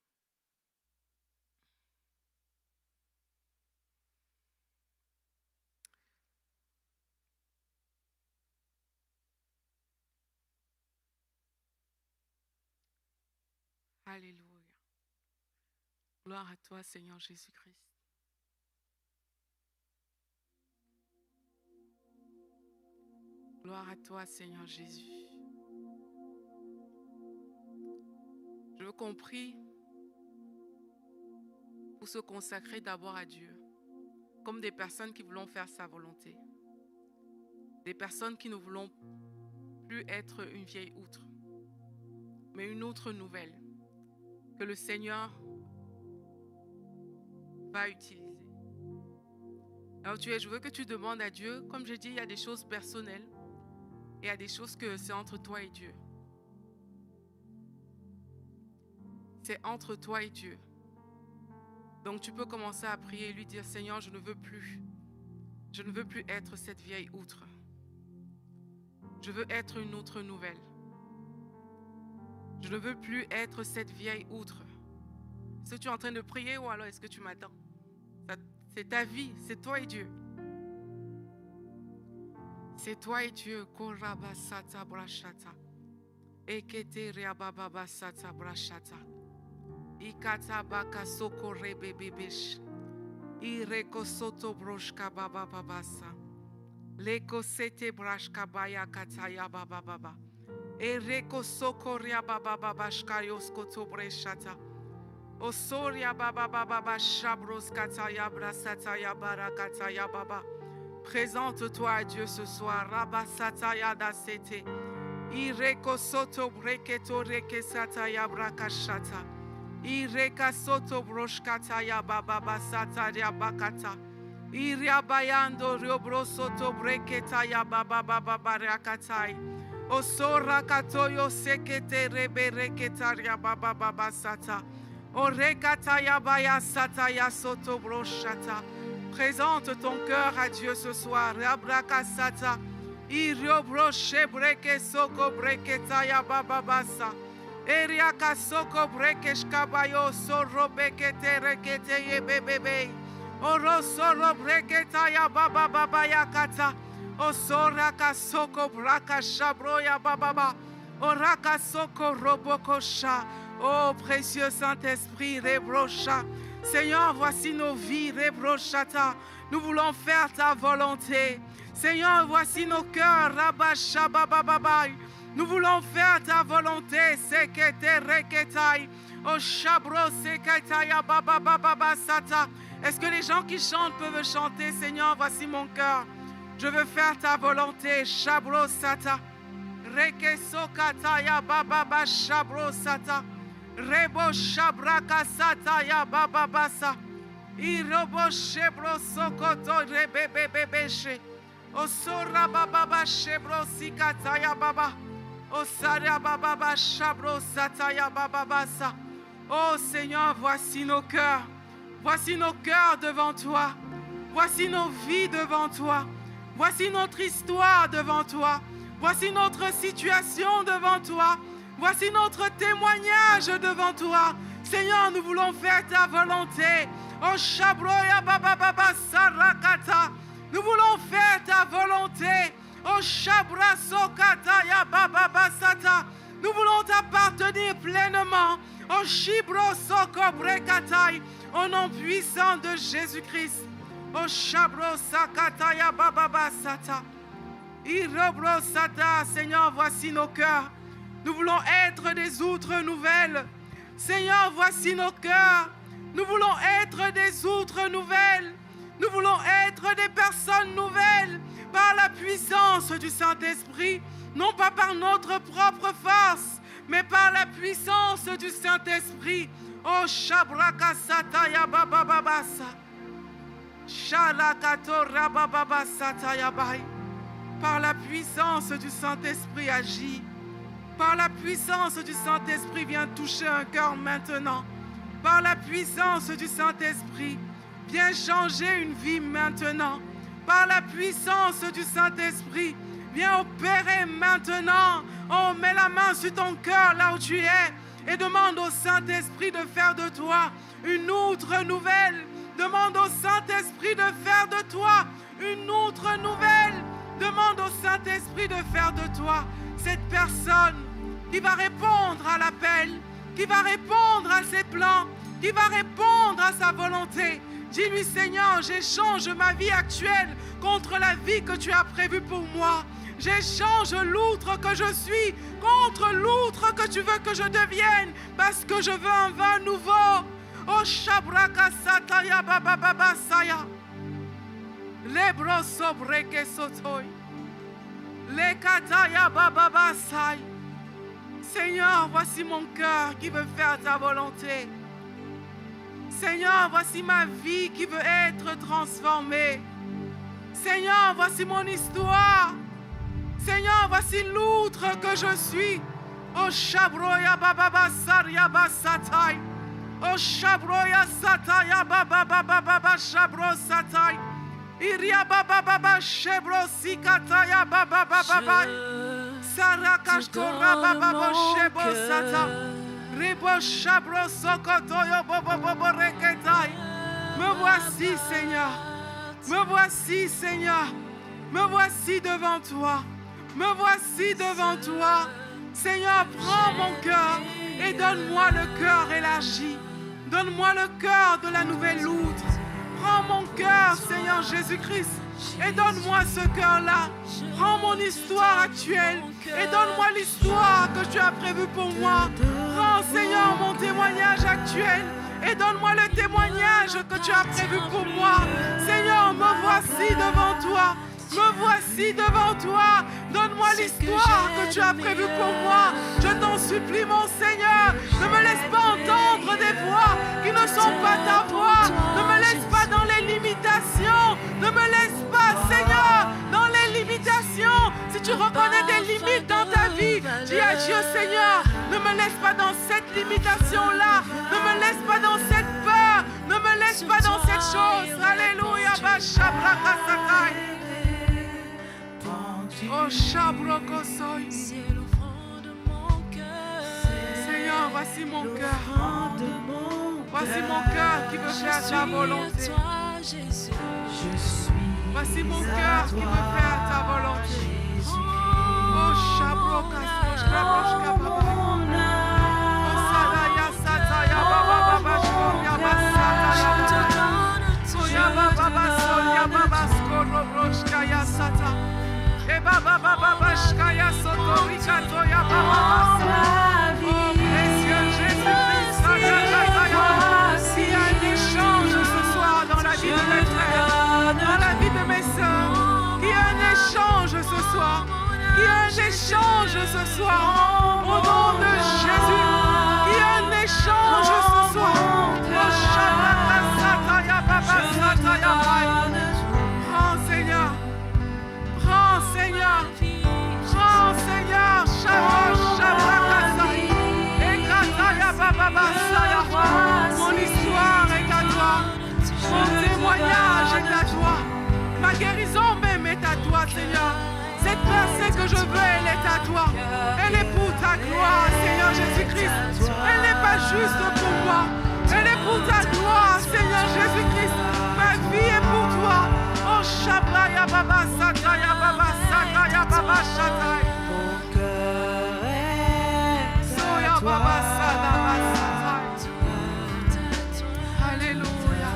Alléluia. Gloire à toi, Seigneur Jésus-Christ. Gloire à toi, Seigneur Jésus. Je veux qu'on prie pour se consacrer d'abord à Dieu, comme des personnes qui voulons faire sa volonté. Des personnes qui ne voulons plus être une vieille outre, mais une outre nouvelle que le Seigneur va utiliser. Alors je veux que tu demandes à Dieu, comme je dis, il y a des choses personnelles et il y a des choses que c'est entre toi et Dieu. C'est entre toi et Dieu. Donc tu peux commencer à prier et lui dire, Seigneur, je ne veux plus être cette vieille outre. Je veux être une outre nouvelle. Je ne veux plus être cette vieille outre. Est-ce que tu es en train de prier ou alors est-ce que tu m'attends? C'est ta vie, c'est toi et Dieu. C'est toi et Dieu. Korabasata brashata. Ekete riabababasata brashata. Ikata baka soko rebebebesh. Ireko soto broshka babababasa. Leko sete brashka baya kataya babababa. Ereko soko riababababashkarios koto breshata. Osoria baba baba shabros kataya brasataya barakataya baba. Présente-toi à Dieu ce soir. Rabasataya dasete. Ireko soto breketo reke sataya brakashata. Ireka soto broshkataya baba basataya bakata. Iriabayando riobro soto breketaya baba baba barakatai. Osora katoyo sekete rebe reketaria baba baba sata. Orekataya baya sataya soto broshata. Présente ton cœur à Dieu ce soir. Rabrakasata. Irio broche breke soko breketaya baba basa. Eriaka soko brekeshkabayo soro bekete rekete ye bebebe. Oro soro breketaya baba baba yakata. Osoraka soko braka shabroya baba. Oraka soko robokosha. Oh, précieux Saint-Esprit, rebrocha. Seigneur, voici nos vies, rebrochata. Nous voulons faire ta volonté. Seigneur, voici nos cœurs, rabasha babababai. Nous voulons faire ta volonté, sekete reketai. Oh, chabro seketaya babababasata. Est-ce que les gens qui chantent peuvent chanter? Seigneur, voici mon cœur. Je veux faire ta volonté. Shabro sata. Reke sokata ya baba ba shabro sata. Rebo shabraka sata ya baba basa. Irobo shebro sokoto rebebebebeshe. Osora baba ba shebro sikata ya baba. Osara baba ba shabro sata ya baba basa. Oh Seigneur, voici nos cœurs. Voici nos cœurs devant toi. Voici nos vies devant toi. Voici notre histoire devant toi. Voici notre situation devant toi. Voici notre témoignage devant toi. Seigneur, nous voulons faire ta volonté. Oh Shabroya Baba Baba Sarakata. Nous voulons faire ta volonté. Oh Shabra Sokata Ya Baba Basata. Nous voulons t'appartenir pleinement. Oh Shibro Soko Brekatai. Au nom puissant de Jésus-Christ. Oh Shabro Sakata Ya Baba Basata. Irobro Sata. Seigneur, voici nos cœurs. Nous voulons être des outres nouvelles. Seigneur, voici nos cœurs. Nous voulons être des outres nouvelles. Nous voulons être des personnes nouvelles par la puissance du Saint-Esprit. Non pas par notre propre force, mais par la puissance du Saint-Esprit. Oh Shabraka Sataya Baba Babasa. Shalakato Rababa Sataya Bai. Par la puissance du Saint-Esprit agit. Par la puissance du Saint-Esprit, viens toucher un cœur maintenant. Par la puissance du Saint-Esprit, viens changer une vie maintenant. Par la puissance du Saint-Esprit, viens opérer maintenant. Oh, mets la main sur ton cœur là où tu es et demande au Saint-Esprit de faire de toi une outre nouvelle. Demande au Saint-Esprit de faire de toi une outre nouvelle. Demande au Saint-Esprit de faire de toi cette personne qui va répondre à l'appel, qui va répondre à ses plans, qui va répondre à sa volonté. Dis-lui, Seigneur, j'échange ma vie actuelle contre la vie que tu as prévue pour moi. J'échange l'outre que je suis contre l'outre que tu veux que je devienne, parce que je veux un vin nouveau. Oh Shabraka Sataya Baba Baba Saya. Lebro Sobreke Sotoy. Le Kataya Baba Basai. Seigneur, voici mon cœur qui veut faire ta volonté. Seigneur, voici ma vie qui veut être transformée. Seigneur, voici mon histoire. Seigneur, voici l'outre que je suis. Oh Shabroya Baba Basaria Basatai. Oh Shabroya Sataya Baba Baba Baba Shabro Satai. Iria Baba Baba Shebro Sikataya Baba Baba. Sarakashkora Baba Shebo Sata. Ribo Shabro Sokotoyo Bobo Bobo Reketai. Me voici, Seigneur. Me voici, Seigneur. Me voici devant toi. Me voici devant toi. Seigneur, prends mon cœur et donne-moi le cœur élargi. Donne-moi le cœur de la nouvelle outre. Prends mon cœur, Seigneur Jésus-Christ, et donne-moi ce cœur-là. Prends mon histoire actuelle et donne-moi l'histoire que tu as prévue pour moi. Prends, Seigneur, mon témoignage actuel et donne-moi le témoignage que tu as prévu pour moi. Seigneur, me voici devant toi. Me voici devant toi. Donne-moi l'histoire que tu as prévue pour moi. Je t'en supplie, mon Seigneur. Ne me laisse pas entendre des voix qui ne sont pas ta voix. Ne me laisse pas dans les limitations. Ne me laisse pas, Seigneur, dans les limitations. Si tu reconnais des limites dans ta vie, dis à Dieu, Seigneur, ne me laisse pas dans cette limitation-là. Ne me laisse pas dans cette peur. Ne me laisse pas dans cette chose. Alléluia. Oh Shabrokosoy. Seigneur, voici mon cœur. Voici mon cœur qui veut faire ta volonté. Voici mon cœur qui veut faire ta volonté. Oh Shabrokosoy. Oh Sadaya Sataya Baba Baba Shoya Basataya. Oh Yaba Baba Soya Baba Skoro Broshkaya Sata. Et Baba Baba Bashkaya Sotorika Toya Baba. Oh précieux Jésus-Christ, il y a un échange ce soir dans échange ce soir. Au nom de Jésus. Qu'il y ait un échange ce soir. Prends Seigneur. Prends Seigneur. Prends Seigneur. Mon histoire est à toi. Mon témoignage est à toi. Ma guérison même est à toi, Seigneur. Cette percée que je veux, elle est à toi. Elle est pour ta gloire, Seigneur Jésus-Christ. Elle n'est pas juste pour moi. Elle est pour ta gloire, Seigneur Jésus-Christ. Ma vie est pour toi. Oh, Shabraya Baba Sataya Baba Sataya Baba Shatai. Mon cœur est Soya Baba Sadaba Satai. Alléluia.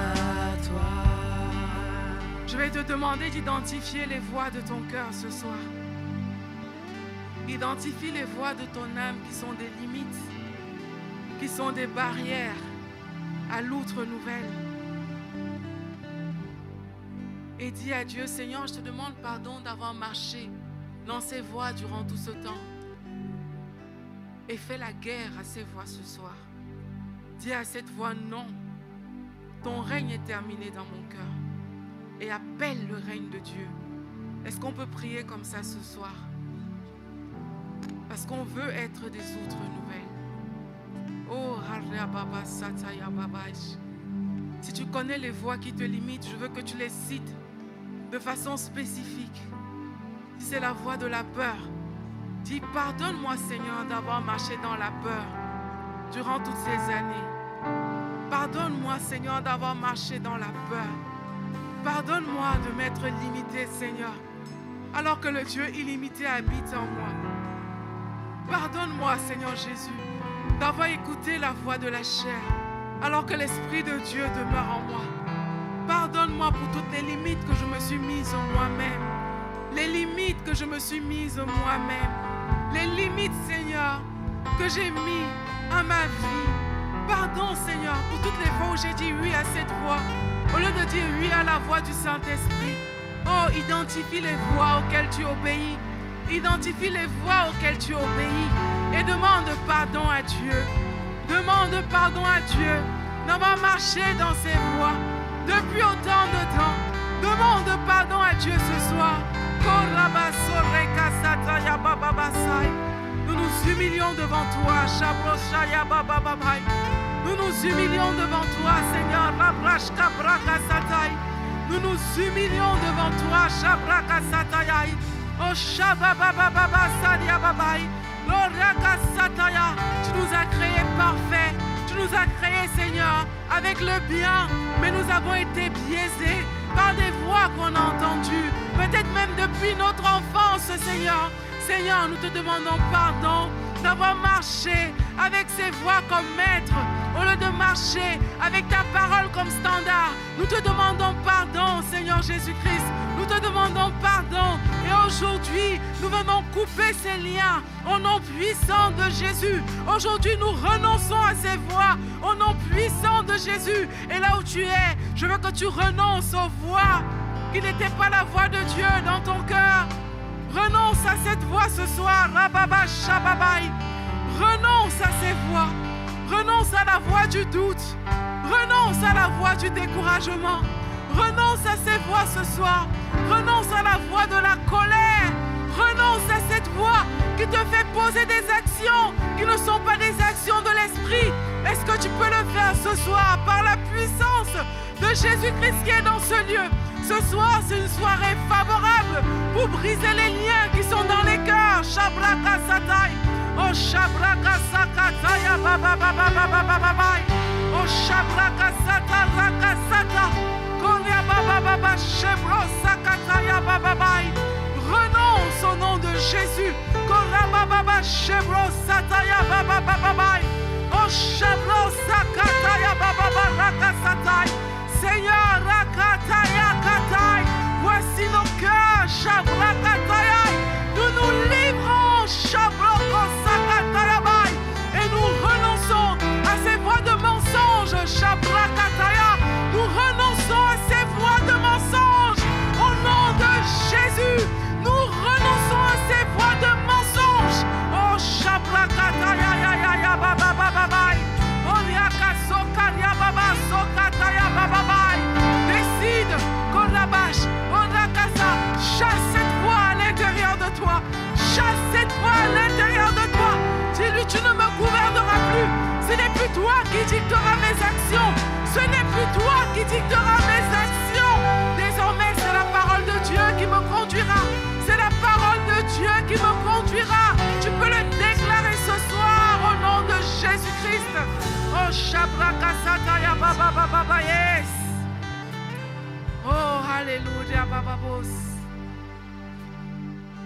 Je vais te demander d'identifier les voies de ton cœur ce soir. Identifie les voies de ton âme qui sont des limites, qui sont des barrières à l'outre nouvelle. Et dis à Dieu, Seigneur, je te demande pardon d'avoir marché dans ces voies durant tout ce temps. Et fais la guerre à ces voies ce soir. Dis à cette voix, non, ton règne est terminé dans mon cœur. Et appelle le règne de Dieu. Est-ce qu'on peut prier comme ça ce soir? Parce qu'on veut être des outres nouvelles. Oh, Baba Sataya Baba. Si tu connais les voies qui te limitent, je veux que tu les cites de façon spécifique. Si c'est la voie de la peur, dis pardonne-moi Seigneur d'avoir marché dans la peur durant toutes ces années. Pardonne-moi Seigneur d'avoir marché dans la peur. Pardonne-moi de m'être limité Seigneur, alors que le Dieu illimité habite en moi. Pardonne-moi Seigneur Jésus d'avoir écouté la voix de la chair, alors que l'Esprit de Dieu demeure en moi. Pardonne-moi pour toutes les limites que je me suis mise en moi-même. Les limites que je me suis mise en moi-même. Les limites, Seigneur, que j'ai mis à ma vie. Pardon, Seigneur, pour toutes les fois où j'ai dit oui à cette voix, au lieu de dire oui à la voix du Saint-Esprit. Oh, identifie les voies auxquelles tu obéis. Identifie les voies auxquelles tu obéis. Et demande pardon à Dieu. Demande pardon à Dieu d'avoir marché dans ces voies depuis autant de temps. Demande pardon à Dieu ce soir. Nous nous humilions devant toi. Nous nous humilions devant toi, Seigneur. Nous nous humilions devant toi. Oh Shababababa Sadia Babai. Tu nous as créés parfaits. Tu nous as créés, Seigneur, avec le bien. Mais nous avons été biaisés par des voix qu'on a entendues. Peut-être même depuis notre enfance, Seigneur. Seigneur, nous te demandons pardon d'avoir marché avec ces voix comme maître, au lieu de marcher avec ta parole comme standard. Nous te demandons pardon, Seigneur Jésus-Christ. Nous te demandons pardon. Et aujourd'hui, nous venons couper ces liens au nom puissant de Jésus. Aujourd'hui, nous renonçons à ces voix au nom puissant de Jésus. Et là où tu es, je veux que tu renonces aux voix qui n'étaient pas la voix de Dieu dans ton cœur. Renonce à cette voix ce soir. Rababa Shababai. Renonce à ces voix. Renonce à la voix du doute. Renonce à la voix du découragement. Renonce à ces voix ce soir. Renonce à la voix de la colère. Renonce à cette voix qui te fait poser des actions qui ne sont pas des actions de l'esprit. Est-ce que tu peux le faire ce soir par la puissance de Jésus-Christ qui est dans ce lieu? Ce soir, c'est une soirée favorable pour briser les liens qui sont dans les cœurs. Shabraka Satai. Oh Shabraka Sakataya Baba Baba Baba Baba. Oh Shabraka Sata Raka Sata. Koria Baba Baba Shebro Sakataya Baba Baba. Renonce au nom de Jésus. Koria Baba Baba Shebro Sataya Baba Baba. Oh Shebro Sakataya Baba Baba Satai. Seigneur, Rakataya Katai, voici nos cœurs, Shabrakataya. Nous nous livrons, Shabrokosakataya Bai, et nous renonçons à ces voies de mensonges, Shabrakataya. Nous renonçons à ces voies de mensonges, au nom de Jésus. Nous renonçons à ces voies de mensonges. plus toi qui dictera mes actions. Ce n'est plus toi qui dictera mes actions. Désormais, c'est la parole de Dieu qui me conduira. C'est la parole de Dieu qui me conduira. Tu peux le déclarer ce soir au nom de Jésus-Christ. Oh, Shabrakasataya Baba Baba Yes. Oh, Alléluia Baba Bos.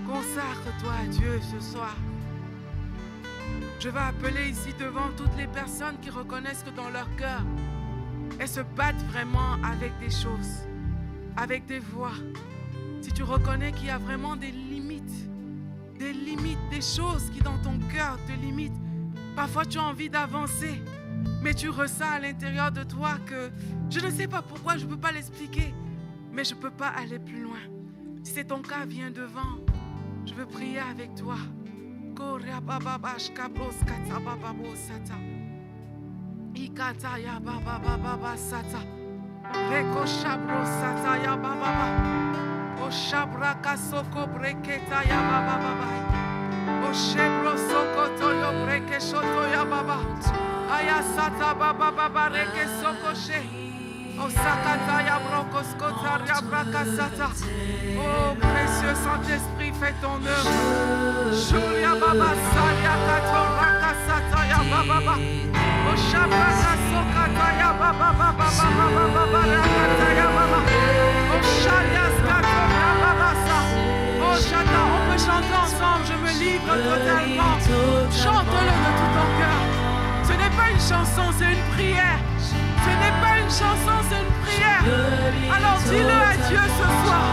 Consacre-toi à Dieu ce soir. Je vais appeler ici devant toutes les personnes qui reconnaissent que dans leur cœur, elles se battent vraiment avec des choses, avec des voix. Si tu reconnais qu'il y a vraiment des limites, des choses qui dans ton cœur te limitent. Parfois tu as envie d'avancer, mais tu ressens à l'intérieur de toi que je ne sais pas pourquoi, je ne peux pas l'expliquer, mais je ne peux pas aller plus loin. Si c'est ton cas, viens devant. Je veux prier avec toi. Shabraka soko breketa ya baba baba. O shebro soko toyo breke shoto ya baba. Aya sata baba baba reke soko she. O sakata ya broko skota ya braka sata. Oh précieux Saint-Esprit, fais ton œuvre. Julia baba salia kato raka sata ya baba baba. O shabraka sokata ya baba baba baba baba rakata ya baba. O shalia skato. Oh Chata, on peut chanter ensemble, je me livre totalement. Chante-le de tout ton cœur. Ce n'est pas une chanson, c'est une prière. Ce n'est pas une chanson, c'est une prière. Alors dis-le à Dieu ce soir.